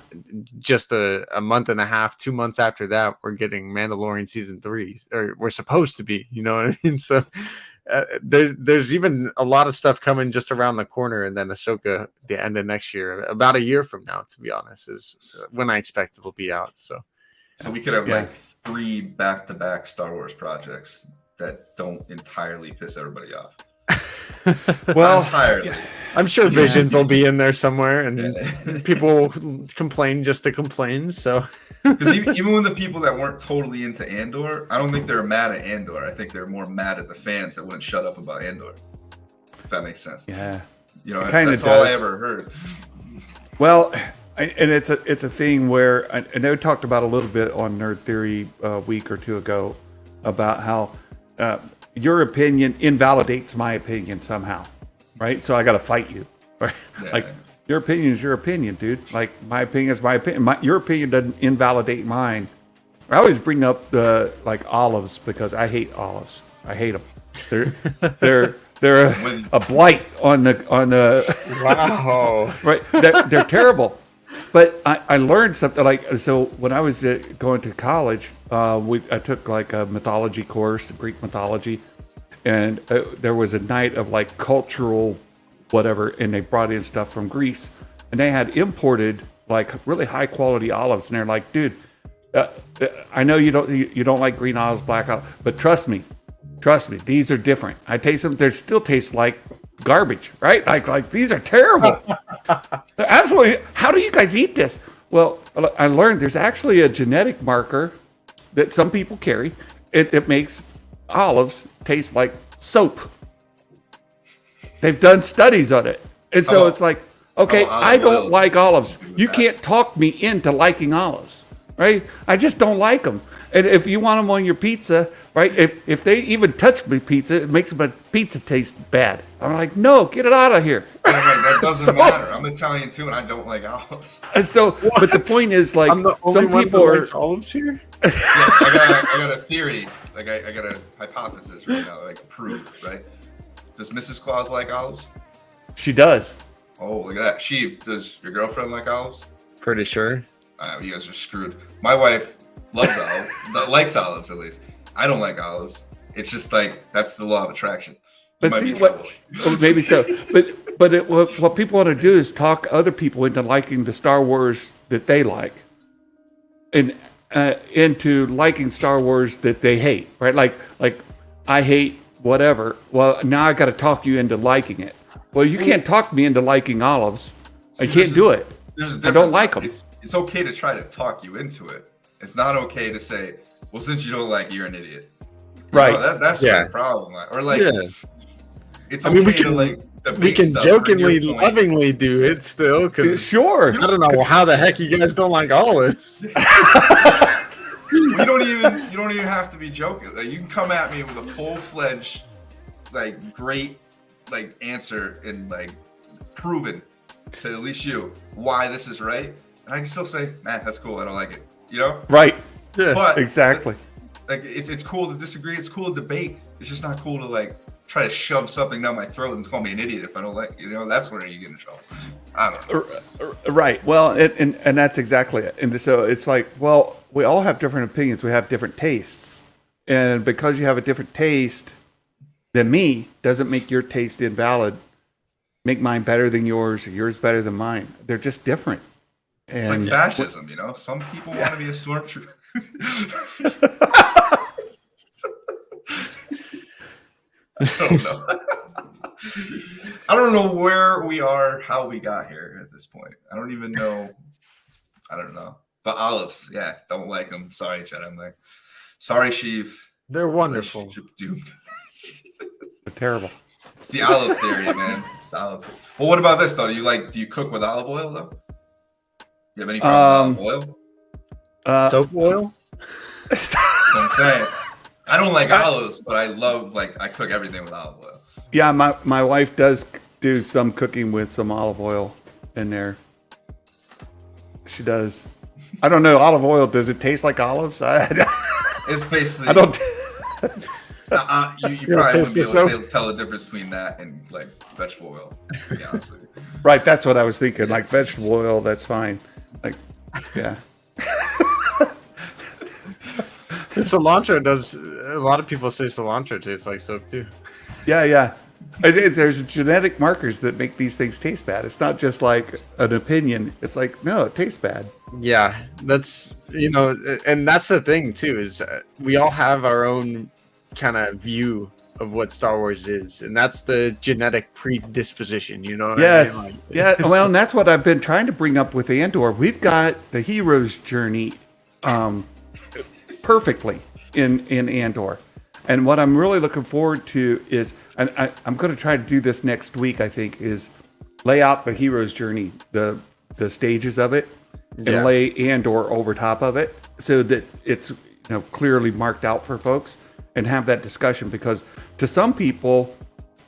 just a month and a half, 2 months after that, we're getting Mandalorian season 3, or we're supposed to be. You know what I mean? So there's even a lot of stuff coming just around the corner, and then Ahsoka the end of next year, about a year from now, to be honest, is when I expect it'll be out. So we could have like 3 back-to-back Star Wars projects that don't entirely piss everybody off. Well, Not entirely. I'm sure Visions will be in there somewhere, and people will complain just to complain. So Because even when the people that weren't totally into Andor, I don't think they're mad at Andor. I think they're more mad at the fans that wouldn't shut up about Andor. If that makes sense. Yeah. You know, kinda that's all I does. ever heard. Well, and it's a thing where, and they talked about a little bit on Nerd Theory a week or two ago about how your opinion invalidates my opinion somehow, right? So I got to fight you, right? Yeah. Like your opinion is your opinion, dude. Like my opinion is my opinion. Your opinion doesn't invalidate mine. I always bring up like olives because I hate olives. I hate them. They're a blight on the wow, right. They're terrible. But I learned something like, so when I was going to college, I took like a mythology course, Greek mythology, and there was a night of like cultural whatever, and they brought in stuff from Greece, and they had imported like really high quality olives, and they're like, dude, I know you don't like green olives, black olives, but trust me, these are different. I taste them; they still taste like garbage, right? Like these are terrible. Absolutely. How do you guys eat this? Well, I learned there's actually a genetic marker that some people carry. It makes olives taste like soap. They've done studies on it. And so it's like, okay, I don't like olives. You can't talk me into liking olives, right? I just don't like them. And if you want them on your pizza, right? If they even touch my pizza, it makes my pizza taste bad. I'm like, no, get it out of here. I'm like, that doesn't matter. I'm Italian too, and I don't like olives. And so, but the point is, like, I'm the only some one people that are. likes olives here. Yeah, I got a theory. Like I got a hypothesis right now, like proof, right? Does Mrs. Claus like olives? She does. Oh, look at that. Sheiv, does your girlfriend like olives? Pretty sure. You guys are screwed. My wife loves olives, likes olives at least. I don't like olives. It's just like that's the law of attraction. But see maybe so. But what people want to do is talk other people into liking the Star Wars that they like, and into liking Star Wars that they hate. Right? Like I hate whatever. Well, now I got to talk you into liking it. Well, you can't talk me into liking olives. I can't do it. I don't like them. It's okay to try to talk you into it. It's not okay to say, well, since you don't like it, you're an idiot. Right. That's the problem. Or like, it's okay we can, to like debate we can stuff jokingly, lovingly do it still. Cause sure. I don't know how the heck you guys don't like olives. You don't even have to be joking. Like, you can come at me with a full-fledged, like, great, like, answer and like proven to at least you why this is right, and I can still say, man, that's cool. I don't like it. You know? Right. Yeah. But exactly. Like it's cool to disagree. It's cool to debate. It's just not cool to like try to shove something down my throat and call me an idiot if I don't like. You know, that's where you get in trouble. I don't know. Right. Well, and that's exactly it. And so it's like, well, we all have different opinions. We have different tastes, and because you have a different taste than me, doesn't make your taste invalid. Make mine better than yours, or yours better than mine. They're just different. It's And like fascism, you know. Some people want to be a stormtrooper. I don't know where we are, how we got here at this point. I don't even know. I don't know. But olives, yeah, don't like them. Sorry, Chad. I'm like, sorry, Sheiv. They're wonderful. Relationship doomed. they're terrible. It's the olive theory, man. It's olive. Well, what about this though? Do you cook with olive oil though? You have any problem with olive oil? Soap oil? That's what I'm saying. I don't like olives, but I love I cook everything with olive oil. Yeah, my wife does do some cooking with some olive oil in there. She does. I don't know, olive oil, does it taste like olives? It's basically. I don't. You probably wouldn't be able to tell the difference between that and like vegetable oil. To be honest with you. Right, that's what I was thinking. Like vegetable oil, that's fine. Like, yeah. Cilantro does. A lot of people say cilantro tastes like soap too. Yeah. There's genetic markers that make these things taste bad. It's not just like an opinion. It's like, no, it tastes bad. Yeah, that's and that's the thing too, is we all have our own kind of view of what Star Wars is, and that's the genetic predisposition. You know what I mean? Like, yeah. Well, and that's what I've been trying to bring up with Andor. We've got the hero's journey perfectly in Andor. And what I'm really looking forward to is, and I'm going to try to do this next week, I think, is lay out the hero's journey, the stages of it, and lay Andor over top of it so that it's clearly marked out for folks and have that discussion. Because to some people,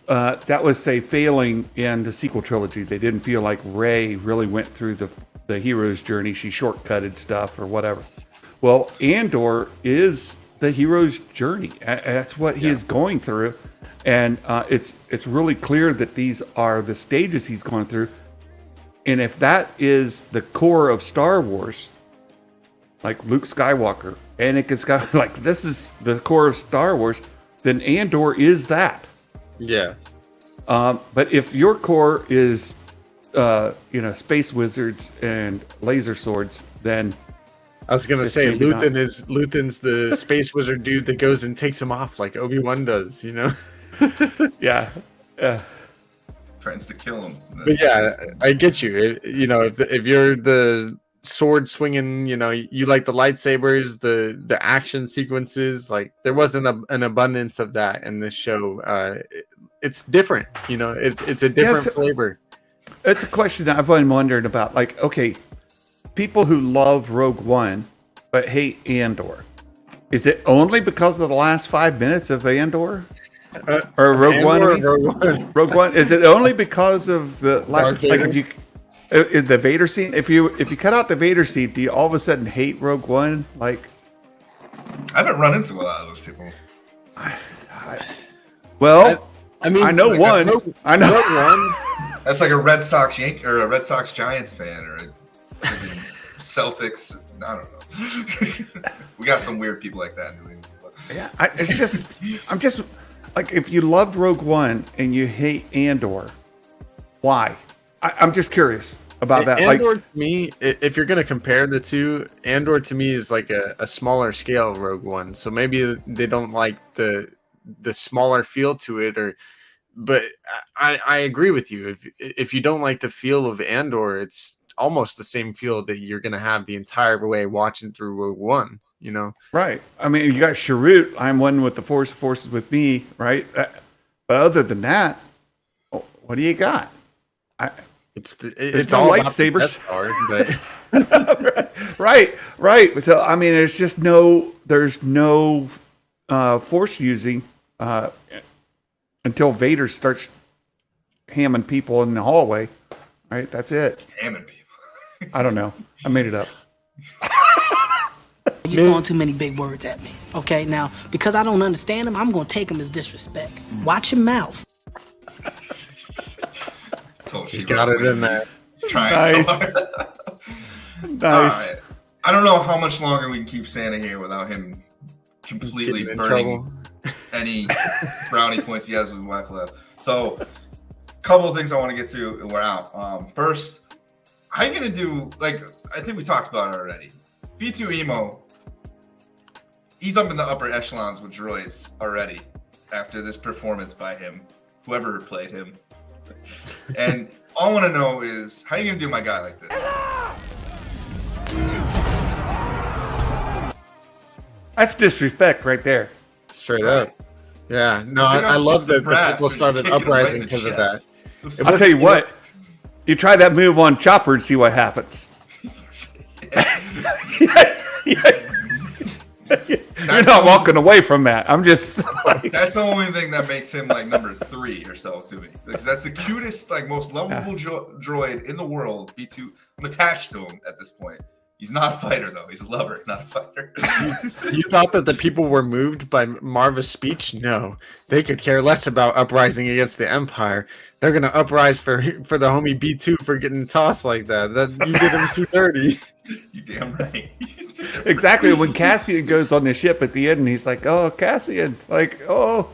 that was, say, failing in the sequel trilogy. They didn't feel like Rey really went through the hero's journey. She shortcutted stuff or whatever. Well, Andor is the hero's journey. That's what he is going through, and it's really clear that these are the stages he's going through. And if that is the core of Star Wars, like Luke Skywalker, Anakin Skywalker, like this is the core of Star Wars, then Andor is that. Yeah. But if your core is space wizards and laser swords, then I was gonna say Luthen's the space wizard dude that goes and takes him off like Obi-Wan does, Yeah. Threatens to kill him. But yeah, I get you. If you're the sword swinging, you like the lightsabers, the action sequences. Like there wasn't an abundance of that in this show. It's different. It's a different flavor. It's a question that I've been wondering about. Like, okay, people who love Rogue One but hate Andor, is it only because of the last 5 minutes of Andor? Or Rogue One? Rogue One. Is it only because of the the Vader scene? If you cut out the Vader scene, do you all of a sudden hate Rogue One? Like, I haven't run into a lot of those people. I know like one. I know one. That's like a Red Sox Yankee or a Red Sox Giants fan or a Celtics. I don't know. We got some weird people like that in New England. Yeah, Like, if you loved Rogue One and you hate Andor, why? I'm just curious about that. Andor to me, if you're going to compare the two, Andor to me is like a smaller scale Rogue One. So maybe they don't like the smaller feel to it, but I agree with you. If you don't like the feel of Andor, it's almost the same feel that you're going to have the entire way watching through Rogue One, you know? Right. I mean, you got Sharut. I'm one with the Force. Force is with me, right? But other than that, what do you got? It's no all lightsabers. But Right. So I mean, there's no Force using until Vader starts hamming people in the hallway. Right. That's it. Hamming people. I don't know. I made it up. You're throwing too many big words at me. Okay, now because I don't understand them, I'm gonna take them as disrespect. Watch your mouth. Told you got it in there. Trying so hard. Nice. All right. I don't know how much longer we can keep Santa here without him completely Getting in burning trouble. any brownie points he has with his wife left. So, a couple of things I want to get to, and we're out. First, how are you gonna do? Like, I think we talked about it already. B2 Emo, he's up in the upper echelons with droids already after this performance by him, whoever played him. And all I want to know is, how are you gonna do my guy like this? That's disrespect right there. Straight up. Yeah. No, I love that the people started uprising because of that. I'll tell you what. You try that move on Chopper and see what happens. You're not walking away from that. I'm just like, that's the only thing that makes him like number 3 or so to me. Because that's the cutest, like most lovable droid in the world. B2, I'm attached to him at this point. He's not a fighter though. He's a lover, not a fighter. You thought that the people were moved by Marva's speech? No, they could care less about uprising against the Empire. They're gonna uprise for the homie B2 for getting tossed like that. That you did him too dirty. You damn right. exactly. When Cassian goes on the ship at the end, and he's like, "Oh, Cassian," like, "Oh,"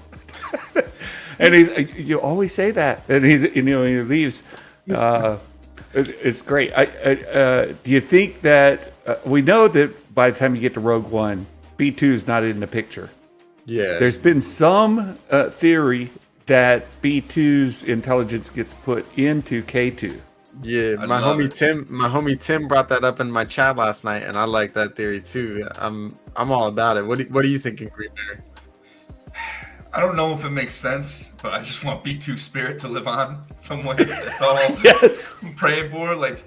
and you always say that, and he leaves. It's great. Do you think that we know that by the time you get to Rogue One, B2 is not in the picture? Yeah. There's been some theory that B2's intelligence gets put into K2. Yeah, my homie Tim brought that up in my chat last night, and I like that theory too. I'm all about it. What are you thinking, Green Bear? I don't know if it makes sense, but I just want B2 spirit to live on some way. That's all Yes. I'm praying for. Like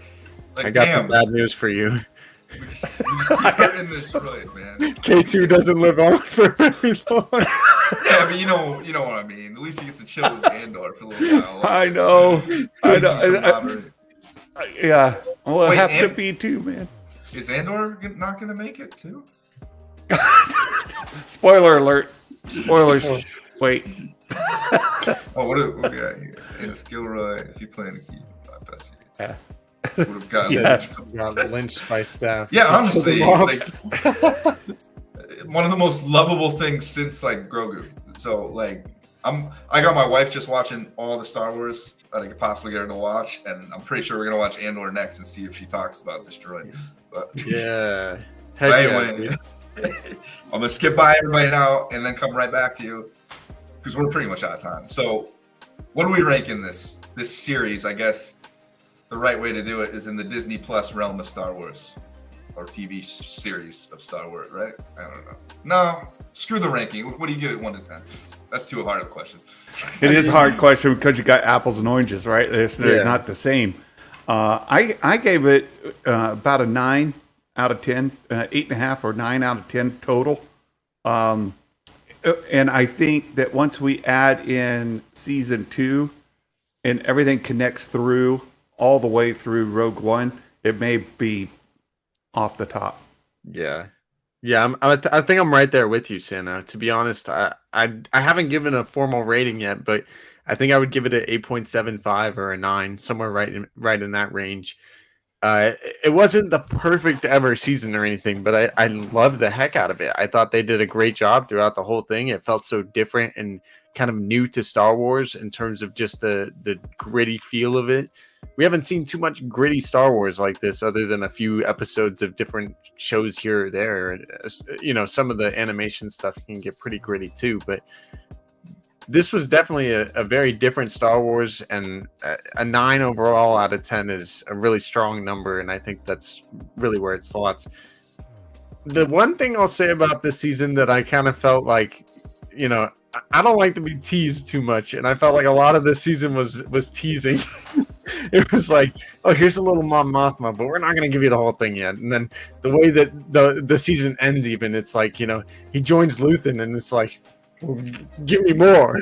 I got some bad news for you. We just keep hurting this droid, man. K2 doesn't live on for very long. Yeah, but you know what I mean. At least he gets to chill with Andor for a little while. I know. Yeah. Well, it have to be too, man. Is Andor not going to make it too? Spoiler alert. Spoilers. Wait. Oh, what do we got here? Yeah, skill right. If you plan to keep my best. Yeah. Would have got Got lynched by staff. Yeah, honestly, like one of the most lovable things since like Grogu. So like I got my wife just watching all the Star Wars that I could possibly get her to watch, and I'm pretty sure we're gonna watch Andor next and see if she talks about this droid. But yeah. But anyway, I'm gonna skip by everybody now and then come right back to you because we're pretty much out of time. So what do we rank in this series? I guess the right way to do it is in the Disney Plus realm of Star Wars, or TV series of Star Wars, right? I don't know. No, screw the ranking. What do you give it 1 to 10? That's too hard of a question. It is a hard question because you got apples and oranges, right? They're not the same. I gave it about a 9 out of 10, 8.5 or 9 out of 10 total. And I think that once we add in season 2 and everything connects through all the way through Rogue One, it may be off the top. Yeah. Yeah, I think I'm right there with you, Santa. To be honest, I haven't given a formal rating yet, but I think I would give it an 8.75 or a 9, somewhere right in that range. It wasn't the perfect ever season or anything, but I loved the heck out of it. I thought they did a great job throughout the whole thing. It felt so different and kind of new to Star Wars in terms of just the gritty feel of it. We haven't seen too much gritty Star Wars like this, other than a few episodes of different shows here or there. You know, some of the animation stuff can get pretty gritty too, but this was definitely a very different Star Wars, and a 9 overall out of 10 is a really strong number, and I think that's really where it slots. The one thing I'll say about this season that I kind of felt like, you know, I don't like to be teased too much, and I felt like a lot of this season was teasing. It was like, oh, here's a little Mon Mothma, but we're not going to give you the whole thing yet. And then the way that the season ends, even, it's like, you know, he joins Luthen, and it's like, well, give me more.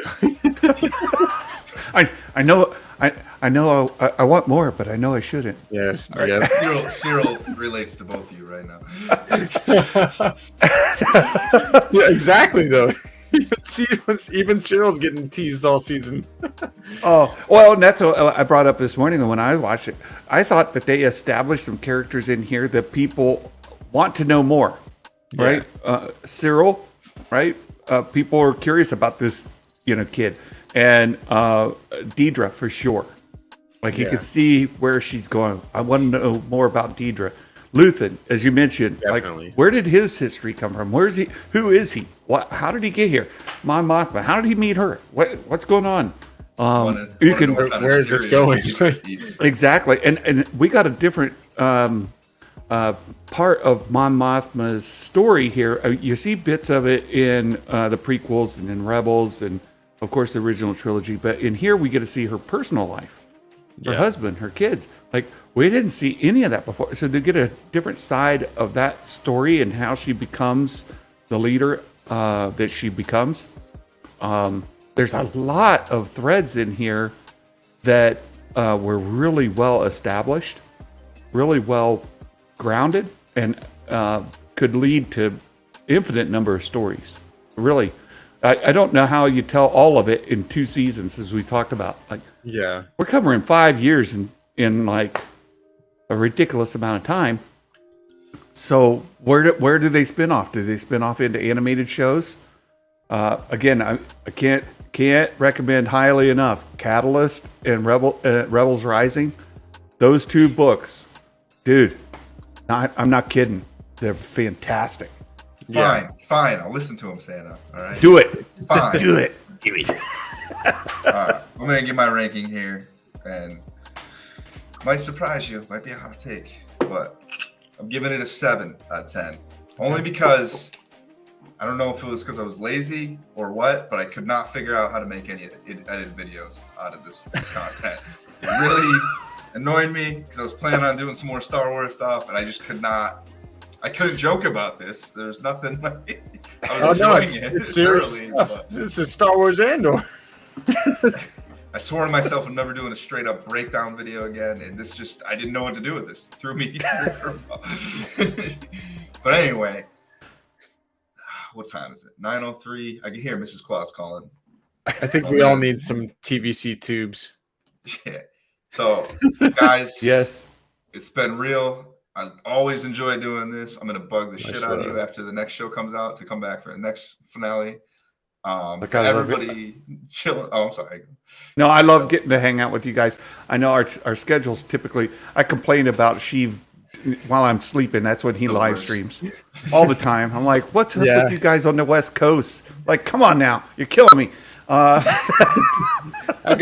I know I want more, but I know I shouldn't. Yes. Right. Yeah. Cyril relates to both of you right now. Yeah, exactly, though. Even Cyril's getting teased all season. Oh, well, and that's what I brought up this morning when I watched it. I thought that they established some characters in here that people want to know more, right? Yeah. Cyril, right? People are curious about this, you know, kid, and Deidre for sure. Like you can see where she's going. I want to know more about Deidre. Luthen, as you mentioned, definitely. Like where did his history come from? Where is he? Who is he? What? How did he get here? Mon Mothma. How did he meet her? What's going on? You can. Where is this going? Exactly, and we got a different part of Mon Mothma's story here. You see bits of it in the prequels and in Rebels, and of course the original trilogy. But in here, we get to see her personal life, her husband, her kids. Like we didn't see any of that before. So to get a different side of that story and how she becomes the leader that she becomes, there's a lot of threads in here that were really well established, really well grounded, and could lead to infinite number of stories. Really, I don't know how you tell all of it in 2 seasons, as we talked about. Like, we're covering 5 years in like a ridiculous amount of time. So where do they spin off? Do they spin off into animated shows? Again, I can't recommend highly enough Catalyst and Rebels Rising. Those 2 books, dude. I'm not kidding. They're fantastic. Fine. I'll listen to him, Santa. All right. Do it. Fine. Do it. Give it. I'm gonna get my ranking here, and might surprise you. Might be a hot take, but I'm giving it a 7 out of 10. Only because I don't know if it was because I was lazy or what, but I could not figure out how to make any edited videos out of this content. It really annoyed me because I was planning on doing some more Star Wars stuff, and I just could not. I couldn't joke about this. There's nothing like. I was enjoying it's serious stuff. This is Star Wars Andor. I swore to myself I'm never doing a straight up breakdown video again, and this I didn't know what to do with this. Threw me. But anyway, what time is it? 9:03. I can hear Mrs. Claus calling. I think we all need some TVC tubes. Yeah. So, guys, yes, it's been real. I always enjoy doing this. I'm gonna bug the shit out of you after the next show comes out to come back for the next finale. Everybody chill. Oh, I'm sorry. No, I love getting to hang out with you guys. I know our schedules typically. I complain about Sheiv while I'm sleeping. That's when he live streams all the time. I'm like, what's up with you guys on the West Coast? Like, come on now, you're killing me. I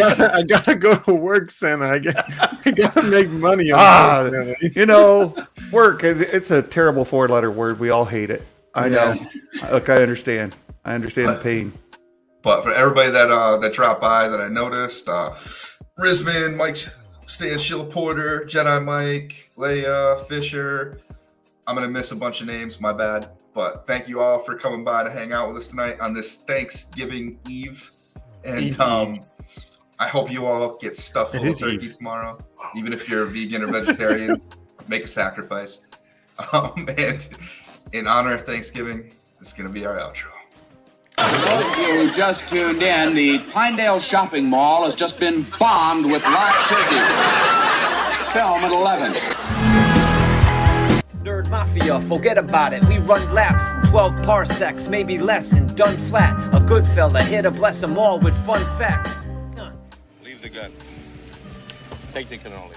gotta go to work, Santa. I gotta make money. You know, work. It's a terrible 4-letter word. We all hate it. I know. Look, I understand. I understand the pain. But for everybody that dropped by that I noticed, Rizman, Mike, Stan, Sheila Porter, Jedi Mike, Leia, Fisher. I'm gonna miss a bunch of names. My bad. But thank you all for coming by to hang out with us tonight on this Thanksgiving Eve. And I hope you all get stuffed full of turkey tomorrow. Even if you're a vegan or vegetarian, make a sacrifice. And in honor of Thanksgiving, this is going to be our outro. If you just tuned in, the Pinedale Shopping Mall has just been bombed with live turkey. film at 11. Nerd Mafia, forget about it. We run laps in 12 parsecs, maybe less, and done flat. A good fella here to bless them all with fun facts. Leave the gun. Take the cannoli.